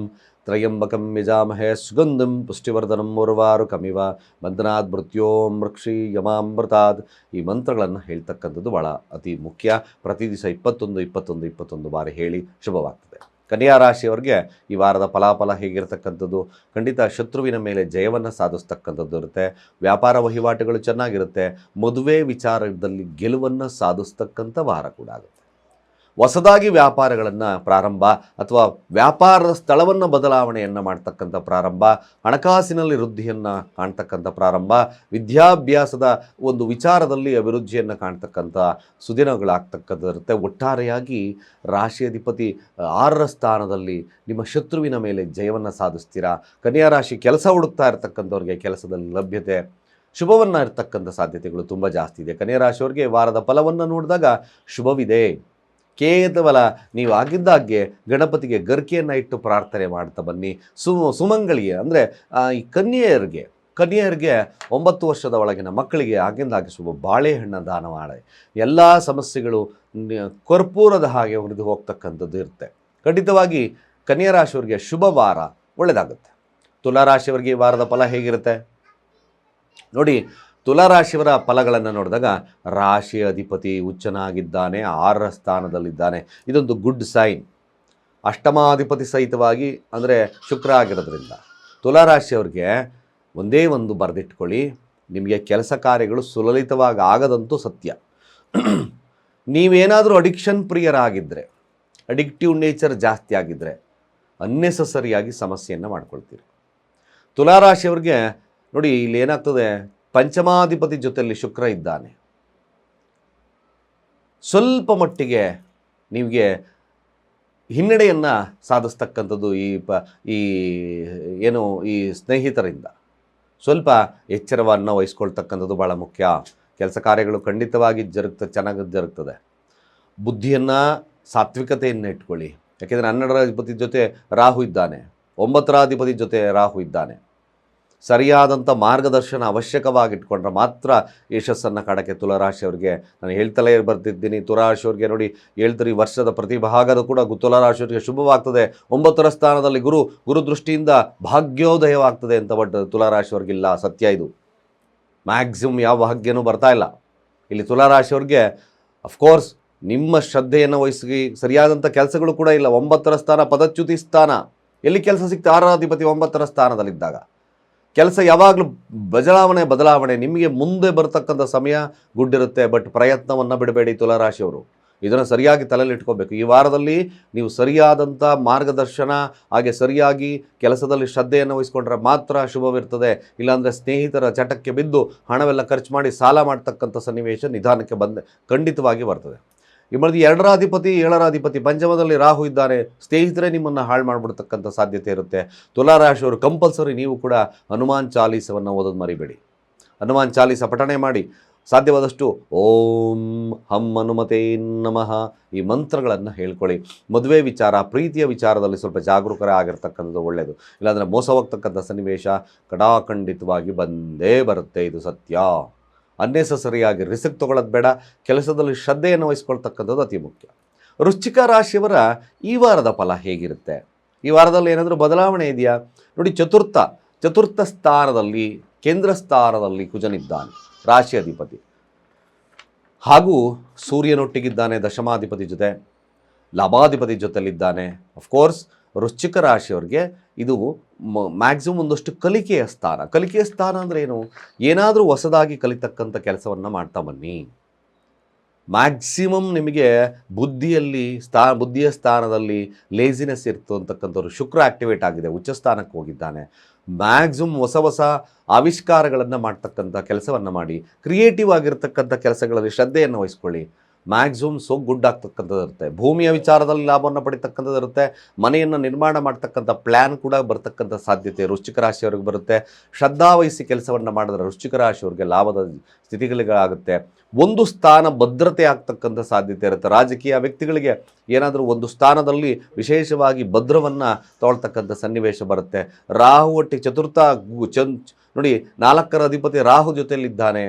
A: ತ್ರಯಂಬಕಂ ಯಜಾಮಹೇ ಸುಗಂಧಂ ಪುಷ್ಟಿವರ್ಧನಂ ಉರ್ವಾರುಕಮಿವ ಬಂಧನಾದ್ ಮೃತ್ಯೋಂ ಮೃಕ್ಷಿ ಯಮಾಮೃತಾದ್. ಈ ಮಂತ್ರಗಳನ್ನು ಹೇಳ್ತಕ್ಕಂಥದ್ದು ಭಾಳ ಅತಿ ಮುಖ್ಯ. ಪ್ರತಿ ದಿವಸ 21 ಬಾರಿ ಹೇಳಿ ಶುಭವಾಗ್ತದೆ. ಕನ್ಯಾ ರಾಶಿಯವರಿಗೆ ಈ ವಾರದ ಫಲಾಫಲ ಹೇಗಿರ್ತಕ್ಕಂಥದ್ದು? ಖಂಡಿತ ಶತ್ರುವಿನ ಮೇಲೆ ಜಯವನ್ನು ಸಾಧಿಸ್ತಕ್ಕಂಥದ್ದು ಇರುತ್ತೆ. ವ್ಯಾಪಾರ ವಹಿವಾಟುಗಳು ಚೆನ್ನಾಗಿರುತ್ತೆ. ಮದುವೆ ವಿಚಾರದಲ್ಲಿ ಗೆಲುವನ್ನು ಸಾಧಿಸ್ತಕ್ಕಂಥ ವಾರ ಕೂಡ ಆಗುತ್ತೆ. ಹೊಸದಾಗಿ ವ್ಯಾಪಾರಗಳನ್ನು ಪ್ರಾರಂಭ ಅಥವಾ ವ್ಯಾಪಾರದ ಸ್ಥಳವನ್ನು ಬದಲಾವಣೆಯನ್ನು ಮಾಡ್ತಕ್ಕಂಥ ಪ್ರಾರಂಭ, ಹಣಕಾಸಿನಲ್ಲಿ ವೃದ್ಧಿಯನ್ನು ಕಾಣ್ತಕ್ಕಂಥ ಪ್ರಾರಂಭ, ವಿದ್ಯಾಭ್ಯಾಸದ ಒಂದು ವಿಚಾರದಲ್ಲಿ ಅಭಿವೃದ್ಧಿಯನ್ನು ಕಾಣ್ತಕ್ಕಂಥ ಸುದಿನಗಳಾಗ್ತಕ್ಕಂಥದ್ದಿರುತ್ತೆ. ಒಟ್ಟಾರೆಯಾಗಿ ರಾಶಿಯಧಿಪತಿ 6ರ ಸ್ಥಾನದಲ್ಲಿ ನಿಮ್ಮ ಶತ್ರುವಿನ ಮೇಲೆ ಜಯವನ್ನು ಸಾಧಿಸ್ತೀರಾ. ಕನ್ಯಾ ರಾಶಿ ಕೆಲಸ ಹುಡುಕ್ತಾ ಇರತಕ್ಕಂಥವ್ರಿಗೆ ಕೆಲಸದಲ್ಲಿ ಲಭ್ಯತೆ ಶುಭವನ್ನು ಇರತಕ್ಕಂಥ ಸಾಧ್ಯತೆಗಳು ತುಂಬ ಜಾಸ್ತಿ ಇದೆ. ಕನ್ಯಾ ರಾಶಿಯವರಿಗೆ ವಾರದ ಫಲವನ್ನು ನೋಡಿದಾಗ ಶುಭವಿದೆ. ಕೇವಲ ನೀವು ಆಗಿದ್ದಾಗೆ ಗಣಪತಿಗೆ ಗರ್ಕೆಯನ್ನು ಇಟ್ಟು ಪ್ರಾರ್ಥನೆ ಮಾಡ್ತಾ ಬನ್ನಿ. ಸುಮಂಗಳಿಗೆ ಅಂದರೆ ಈ ಕನ್ಯೆಯರಿಗೆ 9 ವರ್ಷದ ಒಳಗಿನ ಮಕ್ಕಳಿಗೆ ಆಗಿಂದಾಗೆ ಶುಭ ಬಾಳೆಹಣ್ಣ ದಾನ ಮಾಡಿ. ಎಲ್ಲ ಸಮಸ್ಯೆಗಳು ಕರ್ಪೂರದ ಹಾಗೆ ಹೊರದು ಹೋಗ್ತಕ್ಕಂಥದ್ದು ಇರುತ್ತೆ. ಖಂಡಿತವಾಗಿ ಕನ್ಯಾ ರಾಶಿಯವರಿಗೆ ಶುಭ ವಾರ, ಒಳ್ಳೆಯದಾಗುತ್ತೆ. ತುಲಾರಾಶಿಯವರಿಗೆ ಈ ವಾರದ ಫಲ ಹೇಗಿರುತ್ತೆ ನೋಡಿ. ತುಲಾರಾಶಿಯವರ ಫಲಗಳನ್ನು ನೋಡಿದಾಗ ರಾಶಿಯ ಅಧಿಪತಿ ಉಚ್ಚನಾಗಿದ್ದಾನೆ, 6ರ ಸ್ಥಾನದಲ್ಲಿದ್ದಾನೆ. ಇದೊಂದು ಗುಡ್ ಸೈನ್. ಅಷ್ಟಮಾಧಿಪತಿ ಸಹಿತವಾಗಿ ಅಂದರೆ ಶುಕ್ರ ಆಗಿರೋದ್ರಿಂದ ತುಲಾರಾಶಿಯವ್ರಿಗೆ ಒಂದೇ ಒಂದು ಬರೆದಿಟ್ಕೊಳ್ಳಿ, ನಿಮಗೆ ಕೆಲಸ ಕಾರ್ಯಗಳು ಸುಲಲಿತವಾಗಿ ಆಗದಂತೂ ಸತ್ಯ. ನೀವೇನಾದರೂ ಅಡಿಕ್ಷನ್ ಪ್ರಿಯರಾಗಿದ್ದರೆ, ಅಡಿಕ್ಟಿವ್ ನೇಚರ್ ಜಾಸ್ತಿ ಆಗಿದ್ದರೆ ಅನ್ನೆಸಸರಿಯಾಗಿ ಸಮಸ್ಯೆಯನ್ನು ಮಾಡ್ಕೊಳ್ತೀರಿ. ತುಲಾರಾಶಿಯವ್ರಿಗೆ ನೋಡಿ, ಇಲ್ಲಿ ಏನಾಗ್ತದೆ, ಪಂಚಮಾಧಿಪತಿ ಜೊತೆಯಲ್ಲಿ ಶುಕ್ರ ಇದ್ದಾನೆ. ಸ್ವಲ್ಪ ಮಟ್ಟಿಗೆ ನಿಮಗೆ ಹಿನ್ನಡೆಯನ್ನು ಸಾಧಿಸ್ತಕ್ಕಂಥದ್ದು ಈ ಸ್ನೇಹಿತರಿಂದ ಸ್ವಲ್ಪ ಎಚ್ಚರವನ್ನು ವಹಿಸ್ಕೊಳ್ತಕ್ಕಂಥದ್ದು ಭಾಳ ಮುಖ್ಯ. ಕೆಲಸ ಕಾರ್ಯಗಳು ಖಂಡಿತವಾಗಿ ಚೆನ್ನಾಗಿ ಜರುಗ್ತದೆ. ಬುದ್ಧಿಯನ್ನು, ಸಾತ್ವಿಕತೆಯನ್ನು ಇಟ್ಕೊಳ್ಳಿ. ಯಾಕೆಂದರೆ 12ರ ಅಧಿಪತಿ ಜೊತೆ ರಾಹು ಇದ್ದಾನೆ, 9ರ ಅಧಿಪತಿ ಜೊತೆ ರಾಹು ಇದ್ದಾನೆ. ಸರಿಯಾದಂಥ ಮಾರ್ಗದರ್ಶನ ಅವಶ್ಯಕವಾಗಿಟ್ಕೊಂಡ್ರೆ ಮಾತ್ರ ಯಶಸ್ಸನ್ನು ಕಾಡಕ್ಕೆ ತುಲಾರಾಶಿಯವರಿಗೆ ನಾನು ಹೇಳ್ತಲೇ ಬರ್ತಿದ್ದೀನಿ. ತುಲಾರಾಶಿಯವರಿಗೆ ನೋಡಿ ಹೇಳ್ತಾರೆ, ಈ ವರ್ಷದ ಪ್ರತಿ ಭಾಗದ ಕೂಡ ತುಲಾರಾಶಿಯವರಿಗೆ ಶುಭವಾಗ್ತದೆ. 9ರ ಸ್ಥಾನದಲ್ಲಿ ಗುರು ದೃಷ್ಟಿಯಿಂದ ಭಾಗ್ಯೋದಯವಾಗ್ತದೆ ಅಂತ. ಬಟ್ ತುಲಾರಾಶಿಯವ್ರಿಗಿಲ್ಲ, ಸತ್ಯ ಇದು. ಮ್ಯಾಕ್ಸಿಮಮ್ ಯಾವ ಭಾಗ್ಯನೂ ಬರ್ತಾ ಇಲ್ಲ ಇಲ್ಲಿ ತುಲಾರಾಶಿಯವ್ರಿಗೆ. ಅಫ್ಕೋರ್ಸ್ ನಿಮ್ಮ ಶ್ರದ್ಧೆಯನ್ನು ವಹಿಸಿ ಸರಿಯಾದಂಥ ಕೆಲಸಗಳು ಕೂಡ ಇಲ್ಲ. 9ರ ಸ್ಥಾನ ಪದಚ್ಯುತಿ ಸ್ಥಾನ. ಎಲ್ಲಿ ಕೆಲಸ ಸಿಗ್ತದೆ? 6ರ ಅಧಿಪತಿ 9ರ ಸ್ಥಾನದಲ್ಲಿದ್ದಾಗ ಕೆಲಸ ಯಾವಾಗಲೂ ಬದಲಾವಣೆ. ನಿಮಗೆ ಮುಂದೆ ಬರತಕ್ಕಂಥ ಸಮಯ ಗುಡ್ಡಿರುತ್ತೆ. ಬಟ್ ಪ್ರಯತ್ನವನ್ನು ಬಿಡಬೇಡಿ ತುಲಾರಾಶಿಯವರು. ಇದನ್ನು ಸರಿಯಾಗಿ ತಲೆಯಲ್ಲಿ ಇಟ್ಕೋಬೇಕು. ಈ ವಾರದಲ್ಲಿ ನೀವು ಸರಿಯಾದಂಥ ಮಾರ್ಗದರ್ಶನ ಹಾಗೆ ಸರಿಯಾಗಿ ಕೆಲಸದಲ್ಲಿ ಶ್ರದ್ಧೆಯನ್ನು ವಹಿಸ್ಕೊಂಡ್ರೆ ಮಾತ್ರ ಶುಭವಿರ್ತದೆ. ಇಲ್ಲಾಂದರೆ ಸ್ನೇಹಿತರ ಚಟಕ್ಕೆ ಬಿದ್ದು ಹಣವೆಲ್ಲ ಖರ್ಚು ಮಾಡಿ ಸಾಲ ಮಾಡ್ತಕ್ಕಂಥ ಸನ್ನಿವೇಶ ನಿಧಾನಕ್ಕೆ ಖಂಡಿತವಾಗಿ ಬರ್ತದೆ. ಈ ಮಧ್ಯೆ 2ರ ಅಧಿಪತಿ 7ರ ಅಧಿಪತಿ ಪಂಚಮದಲ್ಲಿ ರಾಹು ಇದ್ದಾರೆ. ಸ್ನೇಹಿತರೇ ನಿಮ್ಮನ್ನು ಹಾಳು ಮಾಡಿಬಿಡ್ತಕ್ಕಂಥ ಸಾಧ್ಯತೆ ಇರುತ್ತೆ. ತುಲಾರಾಶಿಯವರು ಕಂಪಲ್ಸರಿ ನೀವು ಕೂಡ ಹನುಮಾನ್ ಚಾಲೀಸವನ್ನು ಓದೋದು ಮರಿಬೇಡಿ. ಹನುಮಾನ್ ಚಾಲೀಸ ಪಠಣೆ ಮಾಡಿ. ಸಾಧ್ಯವಾದಷ್ಟು ಓಂ ಹಂ ಹನುಮತೇ ನಮಃ ಈ ಮಂತ್ರಗಳನ್ನು ಹೇಳ್ಕೊಳ್ಳಿ. ಮದುವೆ ವಿಚಾರ, ಪ್ರೀತಿಯ ವಿಚಾರದಲ್ಲಿ ಸ್ವಲ್ಪ ಜಾಗರೂಕರಾಗಿರ್ತಕ್ಕಂಥದ್ದು ಒಳ್ಳೆಯದು. ಇಲ್ಲಾಂದರೆ ಮೋಸ ಹೋಗ್ತಕ್ಕಂಥ ಸನ್ನಿವೇಶ ಕಡಾಖಂಡಿತವಾಗಿ ಬಂದೇ ಬರುತ್ತೆ, ಇದು ಸತ್ಯ. ಅನ್ನೆಸಸರಿಯಾಗಿ ರಿಸ್ಕ್ ತೊಗೊಳ್ಳೋದು ಬೇಡ. ಕೆಲಸದಲ್ಲಿ ಶ್ರದ್ಧೆಯನ್ನು ವಹಿಸ್ಕೊಳ್ತಕ್ಕಂಥದ್ದು ಅತಿ ಮುಖ್ಯ. ವೃಶ್ಚಿಕ ರಾಶಿಯವರ ಈ ವಾರದ ಫಲ ಹೇಗಿರುತ್ತೆ? ಈ ವಾರದಲ್ಲಿ ಏನಾದರೂ ಬದಲಾವಣೆ ಇದೆಯಾ ನೋಡಿ. ಚತುರ್ಥ ಸ್ಥಾನದಲ್ಲಿ, ಕೇಂದ್ರ ಸ್ಥಾನದಲ್ಲಿ ಕುಜನಿದ್ದಾನೆ, ರಾಶಿ ಅಧಿಪತಿ. ಹಾಗೂ ಸೂರ್ಯನೊಟ್ಟಿಗಿದ್ದಾನೆ, ದಶಮಾಧಿಪತಿ ಜೊತೆ, ಲಾಭಾಧಿಪತಿ ಜೊತೆಲಿದ್ದಾನೆ. ಅಫ್ಕೋರ್ಸ್ ವೃಶ್ಚಿಕ ರಾಶಿಯವರಿಗೆ ಇದು ಮ್ಯಾಕ್ಸಿಮಮ್ ಒಂದಷ್ಟು ಕಲಿಕೆಯ ಸ್ಥಾನ ಅಂದರೆ ಏನು? ಏನಾದರೂ ಹೊಸದಾಗಿ ಕಲಿತಕ್ಕಂಥ ಕೆಲಸವನ್ನು ಮಾಡ್ತಾ ಬನ್ನಿ. ಮ್ಯಾಕ್ಸಿಮಮ್ ನಿಮಗೆ ಬುದ್ಧಿಯ ಸ್ಥಾನದಲ್ಲಿ ಲೇಸಿನೆಸ್ ಇರ್ತು ಅಂತಕ್ಕಂಥವ್ರು ಶುಕ್ರ ಆ್ಯಕ್ಟಿವೇಟ್ ಆಗಿದೆ, ಉಚ್ಚ ಸ್ಥಾನಕ್ಕೆ ಹೋಗಿದ್ದಾನೆ. ಮ್ಯಾಕ್ಸಿಮಮ್ ಹೊಸ ಆವಿಷ್ಕಾರಗಳನ್ನು ಮಾಡ್ತಕ್ಕಂಥ ಕೆಲಸವನ್ನು ಮಾಡಿ. ಕ್ರಿಯೇಟಿವ್ ಆಗಿರ್ತಕ್ಕಂಥ ಕೆಲಸಗಳಲ್ಲಿ ಶ್ರದ್ಧೆಯನ್ನು ವಹಿಸ್ಕೊಳ್ಳಿ. ಮ್ಯಾಕ್ಸಿಮಮ್ ಸೋ ಗುಡ್ ಆಗ್ತಕ್ಕಂಥದ್ದು ಇರುತ್ತೆ. ಭೂಮಿಯ ವಿಚಾರದಲ್ಲಿ ಲಾಭವನ್ನು ಪಡಿತಕ್ಕಂಥದ್ದು ಇರುತ್ತೆ. ಮನೆಯನ್ನು ನಿರ್ಮಾಣ ಮಾಡ್ತಕ್ಕಂಥ ಪ್ಲ್ಯಾನ್ ಕೂಡ ಬರ್ತಕ್ಕಂಥ ಸಾಧ್ಯತೆ ವೃಶ್ಚಿಕ ರಾಶಿಯವ್ರಿಗೆ ಬರುತ್ತೆ. ಶ್ರದ್ಧಾವಹಿಸಿ ಕೆಲಸವನ್ನು ಮಾಡಿದ್ರೆ ವೃಶ್ಚಿಕ ರಾಶಿಯವ್ರಿಗೆ ಲಾಭದ ಸ್ಥಿತಿಗಳಿಗಾಗುತ್ತೆ. ಒಂದು ಸ್ಥಾನ ಭದ್ರತೆ ಆಗ್ತಕ್ಕಂಥ ಸಾಧ್ಯತೆ ಇರುತ್ತೆ. ರಾಜಕೀಯ ವ್ಯಕ್ತಿಗಳಿಗೆ ಏನಾದರೂ ಒಂದು ಸ್ಥಾನದಲ್ಲಿ ವಿಶೇಷವಾಗಿ ಭದ್ರವನ್ನು ತಗೊಳ್ತಕ್ಕಂಥ ಸನ್ನಿವೇಶ ಬರುತ್ತೆ. ರಾಹು ಒಟ್ಟಿಗೆ ಚತುರ್ಥ ನೋಡಿ 4ರ ಅಧಿಪತಿ ರಾಹು ಜೊತೆಯಲ್ಲಿದ್ದಾನೆ.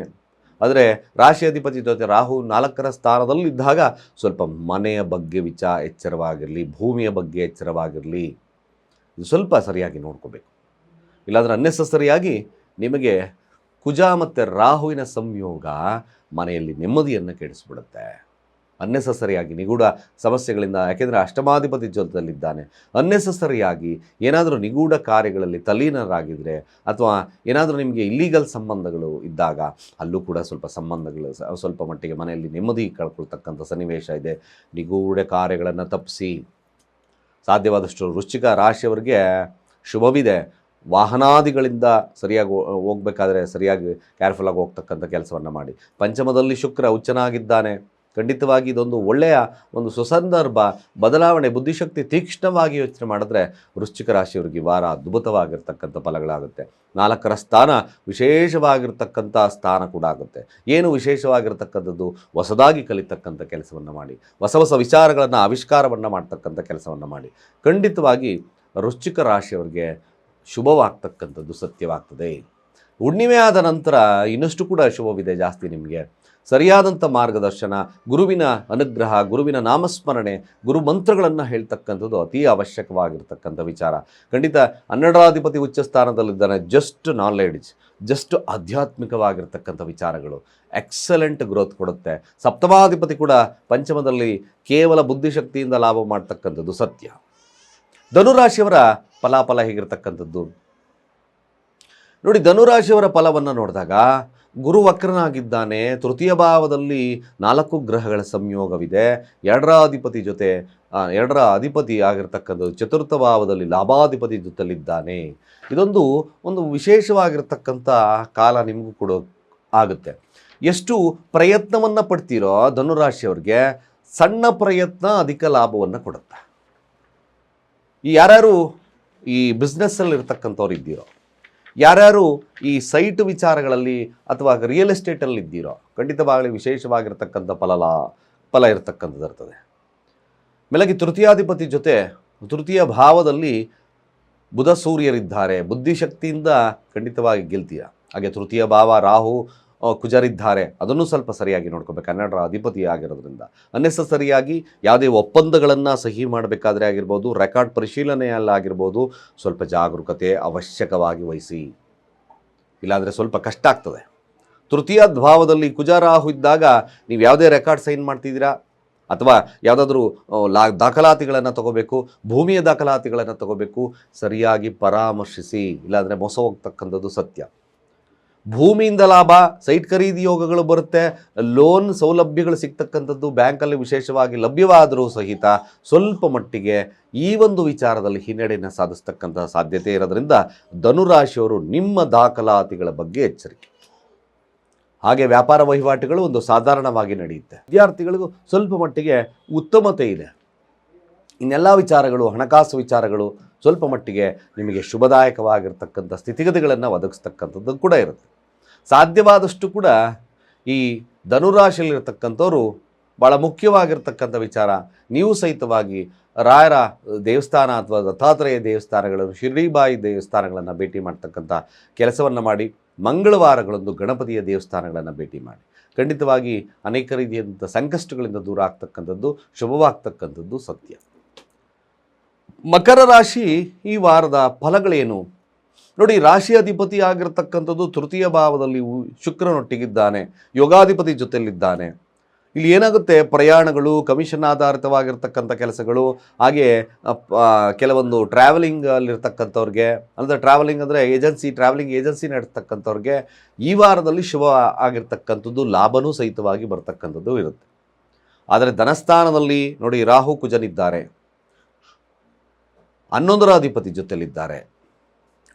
A: ಆದರೆ ರಾಶಿ ಅಧಿಪತಿ ಜೊತೆ ರಾಹು 4ರ ಸ್ಥಾನದಲ್ಲಿದ್ದಾಗ ಸ್ವಲ್ಪ ಮನೆಯ ಬಗ್ಗೆ ಎಚ್ಚರವಾಗಿರಲಿ, ಭೂಮಿಯ ಬಗ್ಗೆ ಎಚ್ಚರವಾಗಿರಲಿ, ಇದು ಸ್ವಲ್ಪ ಸರಿಯಾಗಿ ನೋಡ್ಕೋಬೇಕು. ಇಲ್ಲಾಂದರೆ ಅನ್ನೆಸರಿಯಾಗಿ ನಿಮಗೆ ಕುಜ ಮತ್ತು ರಾಹುವಿನ ಸಂಯೋಗ ಮನೆಯಲ್ಲಿ ನೆಮ್ಮದಿಯನ್ನು ಕೆಡಿಸ್ಬಿಡುತ್ತೆ. ಅನ್ನೆಸರಿಯಾಗಿ ನಿಗೂಢ ಸಮಸ್ಯೆಗಳಿಂದ, ಯಾಕೆಂದರೆ ಅಷ್ಟಮಾಧಿಪತಿ ಜೊತೆಯಲ್ಲಿದ್ದಾನೆ, ಅನ್ನೆಸರಿಯಾಗಿ ಏನಾದರೂ ನಿಗೂಢ ಕಾರ್ಯಗಳಲ್ಲಿ ತಲ್ಲೀನರಾಗಿದ್ದರೆ ಅಥವಾ ಏನಾದರೂ ನಿಮಗೆ ಇಲ್ಲೀಗಲ್ ಸಂಬಂಧಗಳು ಇದ್ದಾಗ ಅಲ್ಲೂ ಕೂಡ ಸ್ವಲ್ಪ ಮಟ್ಟಿಗೆ ಮನೆಯಲ್ಲಿ ನೆಮ್ಮದಿ ಕಳ್ಕೊಳ್ತಕ್ಕಂಥ ಸನ್ನಿವೇಶ ಇದೆ. ನಿಗೂಢ ಕಾರ್ಯಗಳನ್ನು ತಪ್ಪಿಸಿ ಸಾಧ್ಯವಾದಷ್ಟು ವೃಶ್ಚಿಕ ರಾಶಿಯವರಿಗೆ ಶುಭವಿದೆ. ವಾಹನಾದಿಗಳಿಂದ ಸರಿಯಾಗಿ ಹೋಗಬೇಕಾದ್ರೆ ಸರಿಯಾಗಿ ಕೇರ್ಫುಲ್ಲಾಗಿ ಹೋಗ್ತಕ್ಕಂಥ ಕೆಲಸವನ್ನು ಮಾಡಿ. ಪಂಚಮದಲ್ಲಿ ಶುಕ್ರ ಉಚ್ಚನಾಗಿದ್ದಾನೆ. ಖಂಡಿತವಾಗಿ ಇದೊಂದು ಒಳ್ಳೆಯ ಒಂದು ಸುಸಂದರ್ಭ ಬದಲಾವಣೆ. ಬುದ್ಧಿಶಕ್ತಿ ತೀಕ್ಷ್ಣವಾಗಿ ಯೋಚನೆ ಮಾಡಿದ್ರೆ ವೃಶ್ಚಿಕ ರಾಶಿಯವರಿಗೆ ವಾರ ಅದ್ಭುತವಾಗಿರ್ತಕ್ಕಂಥ ಫಲಗಳಾಗುತ್ತೆ. 4ರ ಸ್ಥಾನ ವಿಶೇಷವಾಗಿರ್ತಕ್ಕಂಥ ಸ್ಥಾನ ಕೂಡ ಆಗುತ್ತೆ. ಏನು ವಿಶೇಷವಾಗಿರ್ತಕ್ಕಂಥದ್ದು? ಹೊಸದಾಗಿ ಕಲಿತಕ್ಕಂಥ ಕೆಲಸವನ್ನು ಮಾಡಿ, ಹೊಸ ವಿಚಾರಗಳನ್ನು ಆವಿಷ್ಕಾರವನ್ನು ಮಾಡ್ತಕ್ಕಂಥ ಕೆಲಸವನ್ನು ಮಾಡಿ. ಖಂಡಿತವಾಗಿ ವೃಶ್ಚಿಕ ರಾಶಿಯವರಿಗೆ ಶುಭವಾಗ್ತಕ್ಕಂಥದ್ದು ಸತ್ಯವಾಗ್ತದೆ. ಹುಣ್ಣಿಮೆ ಆದ ನಂತರ ಇನ್ನಷ್ಟು ಕೂಡ ಶುಭವಿದೆ ಜಾಸ್ತಿ. ನಿಮಗೆ ಸರಿಯಾದಂಥ ಮಾರ್ಗದರ್ಶನ, ಗುರುವಿನ ಅನುಗ್ರಹ, ಗುರುವಿನ ನಾಮಸ್ಮರಣೆ, ಗುರು ಮಂತ್ರಗಳನ್ನು ಹೇಳ್ತಕ್ಕಂಥದ್ದು ಅತಿ ಅವಶ್ಯಕವಾಗಿರ್ತಕ್ಕಂಥ ವಿಚಾರ. ಖಂಡಿತ 12ರಾಧಿಪತಿ ಉಚ್ಚ ಸ್ಥಾನದಲ್ಲಿದ್ದಾನೆ. ಜಸ್ಟ್ ನಾಲೆಡ್ಜ್, ಜಸ್ಟ್ ಆಧ್ಯಾತ್ಮಿಕವಾಗಿರ್ತಕ್ಕಂಥ ವಿಚಾರಗಳು ಎಕ್ಸಲೆಂಟ್ ಗ್ರೋತ್ ಕೊಡುತ್ತೆ. ಸಪ್ತಮಾಧಿಪತಿ ಕೂಡ ಪಂಚಮದಲ್ಲಿ ಕೇವಲ ಬುದ್ಧಿಶಕ್ತಿಯಿಂದ ಲಾಭ ಮಾಡ್ತಕ್ಕಂಥದ್ದು ಸತ್ಯ. ಧನುರಾಶಿಯವರ ಫಲಾಫಲ ಹೇಗಿರ್ತಕ್ಕಂಥದ್ದು ನೋಡಿ. ಧನುರಾಶಿಯವರ ಫಲವನ್ನು ನೋಡಿದಾಗ ಗುರು ವಕ್ರನಾಗಿದ್ದಾನೆ. ತೃತೀಯ ಭಾವದಲ್ಲಿ 4 ಗ್ರಹಗಳ ಸಂಯೋಗವಿದೆ. 2ರ ಅಧಿಪತಿ ಆಗಿರ್ತಕ್ಕಂಥದ್ದು ಚತುರ್ಥ ಭಾವದಲ್ಲಿ ಲಾಭಾಧಿಪತಿ ಜೊತೆಲಿದ್ದಾನೆ. ಒಂದು ವಿಶೇಷವಾಗಿರ್ತಕ್ಕಂಥ ಕಾಲ ನಿಮಗೂ ಕೂಡ ಆಗುತ್ತೆ. ಎಷ್ಟು ಪ್ರಯತ್ನವನ್ನು ಪಡ್ತೀರೋ ಧನುರಾಶಿಯವ್ರಿಗೆ ಸಣ್ಣ ಪ್ರಯತ್ನ ಅಧಿಕ ಲಾಭವನ್ನು ಕೊಡುತ್ತೆ. ಯಾರ್ಯಾರು ಈ ಬಿಸ್ನೆಸ್ಸಲ್ಲಿ ಇರ್ತಕ್ಕಂಥವ್ರು ಇದ್ದೀರೋ, ಯಾರ್ಯಾರು ಈ ಸೈಟ್ ವಿಚಾರಗಳಲ್ಲಿ ಅಥವಾ ರಿಯಲ್ ಎಸ್ಟೇಟಲ್ಲಿ ಇದ್ದೀರೋ, ಖಂಡಿತವಾಗಲಿ ವಿಶೇಷವಾಗಿರ್ತಕ್ಕಂಥ ಫಲ ಇರತಕ್ಕಂಥದ್ದು ಇರ್ತದೆ. ಮೇಲಾಗಿ ತೃತೀಯಾಧಿಪತಿ ಜೊತೆ ತೃತೀಯ ಭಾವದಲ್ಲಿ ಬುಧ ಸೂರ್ಯರಿದ್ದಾರೆ. ಬುದ್ಧಿಶಕ್ತಿಯಿಂದ ಖಂಡಿತವಾಗಿ ಗೆಲ್ತೀಯ. ಹಾಗೆ ತೃತೀಯ ಭಾವ ರಾಹು ಕುಜರಿದ್ದಾರೆ. ಅದನ್ನು ಸ್ವಲ್ಪ ಸರಿಯಾಗಿ ನೋಡ್ಕೋಬೇಕು. 12ರ ಅಧಿಪತಿ ಆಗಿರೋದ್ರಿಂದ ಅನ್ನೆಸರಿಯಾಗಿ ಯಾವುದೇ ಒಪ್ಪಂದಗಳನ್ನು ಸಹಿ ಮಾಡಬೇಕಾದ್ರೆ ಆಗಿರ್ಬೋದು, ರೆಕಾರ್ಡ್ ಪರಿಶೀಲನೆಯಲ್ಲಾಗಿರ್ಬೋದು, ಸ್ವಲ್ಪ ಜಾಗರೂಕತೆ ಅವಶ್ಯಕವಾಗಿ ವಹಿಸಿ. ಇಲ್ಲಾಂದರೆ ಸ್ವಲ್ಪ ಕಷ್ಟ ಆಗ್ತದೆ. ತೃತೀಯ ಭಾವದಲ್ಲಿ ಕುಜರಾಹು ಇದ್ದಾಗ ನೀವು ಯಾವುದೇ ರೆಕಾರ್ಡ್ ಸೈನ್ ಮಾಡ್ತಿದ್ದೀರಾ ಅಥವಾ ಯಾವುದಾದ್ರೂ ದಾಖಲಾತಿಗಳನ್ನು ತಗೋಬೇಕು, ಭೂಮಿಯ ದಾಖಲಾತಿಗಳನ್ನು ತಗೋಬೇಕು, ಸರಿಯಾಗಿ ಪರಾಮರ್ಶಿಸಿ. ಇಲ್ಲಾಂದರೆ ಮೋಸ ಹೋಗ್ತಕ್ಕಂಥದ್ದು ಸತ್ಯ. ಭೂಮಿಯಿಂದ ಲಾಭ, ಸೈಟ್ ಖರೀದಿ ಯೋಗಗಳು ಬರುತ್ತೆ. ಲೋನ್ ಸೌಲಭ್ಯಗಳು ಸಿಗ್ತಕ್ಕಂಥದ್ದು ಬ್ಯಾಂಕಲ್ಲಿ ವಿಶೇಷವಾಗಿ ಲಭ್ಯವಾದರೂ ಸಹಿತ ಸ್ವಲ್ಪ ಮಟ್ಟಿಗೆ ಈ ಒಂದು ವಿಚಾರದಲ್ಲಿ ಹಿನ್ನಡೆಯನ್ನು ಸಾಧಿಸ್ತಕ್ಕಂಥ ಸಾಧ್ಯತೆ ಇರೋದ್ರಿಂದ ಧನುರಾಶಿಯವರು ನಿಮ್ಮ ದಾಖಲಾತಿಗಳ ಬಗ್ಗೆ ಎಚ್ಚರಿಕೆ. ಹಾಗೆ ವ್ಯಾಪಾರ ವಹಿವಾಟುಗಳು ಒಂದು ಸಾಧಾರಣವಾಗಿ ನಡೆಯುತ್ತೆ. ವಿದ್ಯಾರ್ಥಿಗಳಿಗೂ ಸ್ವಲ್ಪ ಮಟ್ಟಿಗೆ ಉತ್ತಮತೆ ಇದೆ. ಇನ್ನೆಲ್ಲ ವಿಚಾರಗಳು, ಹಣಕಾಸು ವಿಚಾರಗಳು ಸ್ವಲ್ಪ ಮಟ್ಟಿಗೆ ನಿಮಗೆ ಶುಭದಾಯಕವಾಗಿರ್ತಕ್ಕಂಥ ಸ್ಥಿತಿಗತಿಗಳನ್ನು ಒದಗಿಸ್ತಕ್ಕಂಥದ್ದು ಕೂಡ ಇರುತ್ತೆ. ಸಾಧ್ಯವಾದಷ್ಟು ಕೂಡ ಈ ಧನುರಾಶಿಯಲ್ಲಿರ್ತಕ್ಕಂಥವ್ರು ಭಾಳ ಮುಖ್ಯವಾಗಿರ್ತಕ್ಕಂಥ ವಿಚಾರ, ನೀವು ಸಹಿತವಾಗಿ ರಾಯರ ದೇವಸ್ಥಾನ ಅಥವಾ ದತ್ತಾತ್ರೇಯ ದೇವಸ್ಥಾನಗಳನ್ನು, ಶಿರ್ಡಿಬಾಯಿ ದೇವಸ್ಥಾನಗಳನ್ನು ಭೇಟಿ ಮಾಡ್ತಕ್ಕಂಥ ಕೆಲಸವನ್ನು ಮಾಡಿ. ಮಂಗಳವಾರಗಳಂದು ಗಣಪತಿಯ ದೇವಸ್ಥಾನಗಳನ್ನು ಭೇಟಿ ಮಾಡಿ. ಖಂಡಿತವಾಗಿ ಅನೇಕ ರೀತಿಯಾದಂಥ ಸಂಕಷ್ಟಗಳಿಂದ ದೂರ ಆಗ್ತಕ್ಕಂಥದ್ದು, ಶುಭವಾಗ್ತಕ್ಕಂಥದ್ದು ಸತ್ಯ. ಮಕರ ರಾಶಿ ಈ ವಾರದ ಫಲಗಳೇನು ನೋಡಿ. ರಾಶಿ ಅಧಿಪತಿ ಆಗಿರ್ತಕ್ಕಂಥದ್ದು ತೃತೀಯ ಭಾವದಲ್ಲಿ ಶುಕ್ರನೊಟ್ಟಿಗಿದ್ದಾನೆ, ಯೋಗಾಧಿಪತಿ ಜೊತೆಯಲ್ಲಿದ್ದಾನೆ. ಇಲ್ಲಿ ಏನಾಗುತ್ತೆ, ಪ್ರಯಾಣಗಳು, ಕಮಿಷನ್ ಆಧಾರಿತವಾಗಿರ್ತಕ್ಕಂಥ ಕೆಲಸಗಳು, ಹಾಗೆ ಕೆಲವೊಂದು ಟ್ರಾವೆಲಿಂಗಲ್ಲಿರ್ತಕ್ಕಂಥವ್ರಿಗೆ, ಅಂದರೆ ಟ್ರಾವೆಲಿಂಗ್ ಅಂದರೆ ಟ್ರಾವೆಲಿಂಗ್ ಏಜೆನ್ಸಿ ನಡೆಸ್ತಕ್ಕಂಥವ್ರಿಗೆ ಈ ವಾರದಲ್ಲಿ ಶುಭ ಆಗಿರ್ತಕ್ಕಂಥದ್ದು, ಲಾಭನೂ ಸಹಿತವಾಗಿ ಬರ್ತಕ್ಕಂಥದ್ದು ಇರುತ್ತೆ. ಆದರೆ ಧನಸ್ಥಾನದಲ್ಲಿ ನೋಡಿ ರಾಹು ಕುಜನಿದ್ದಾರೆ, 11ರ ಅಧಿಪತಿ ಜೊತೆಯಲ್ಲಿದ್ದಾರೆ.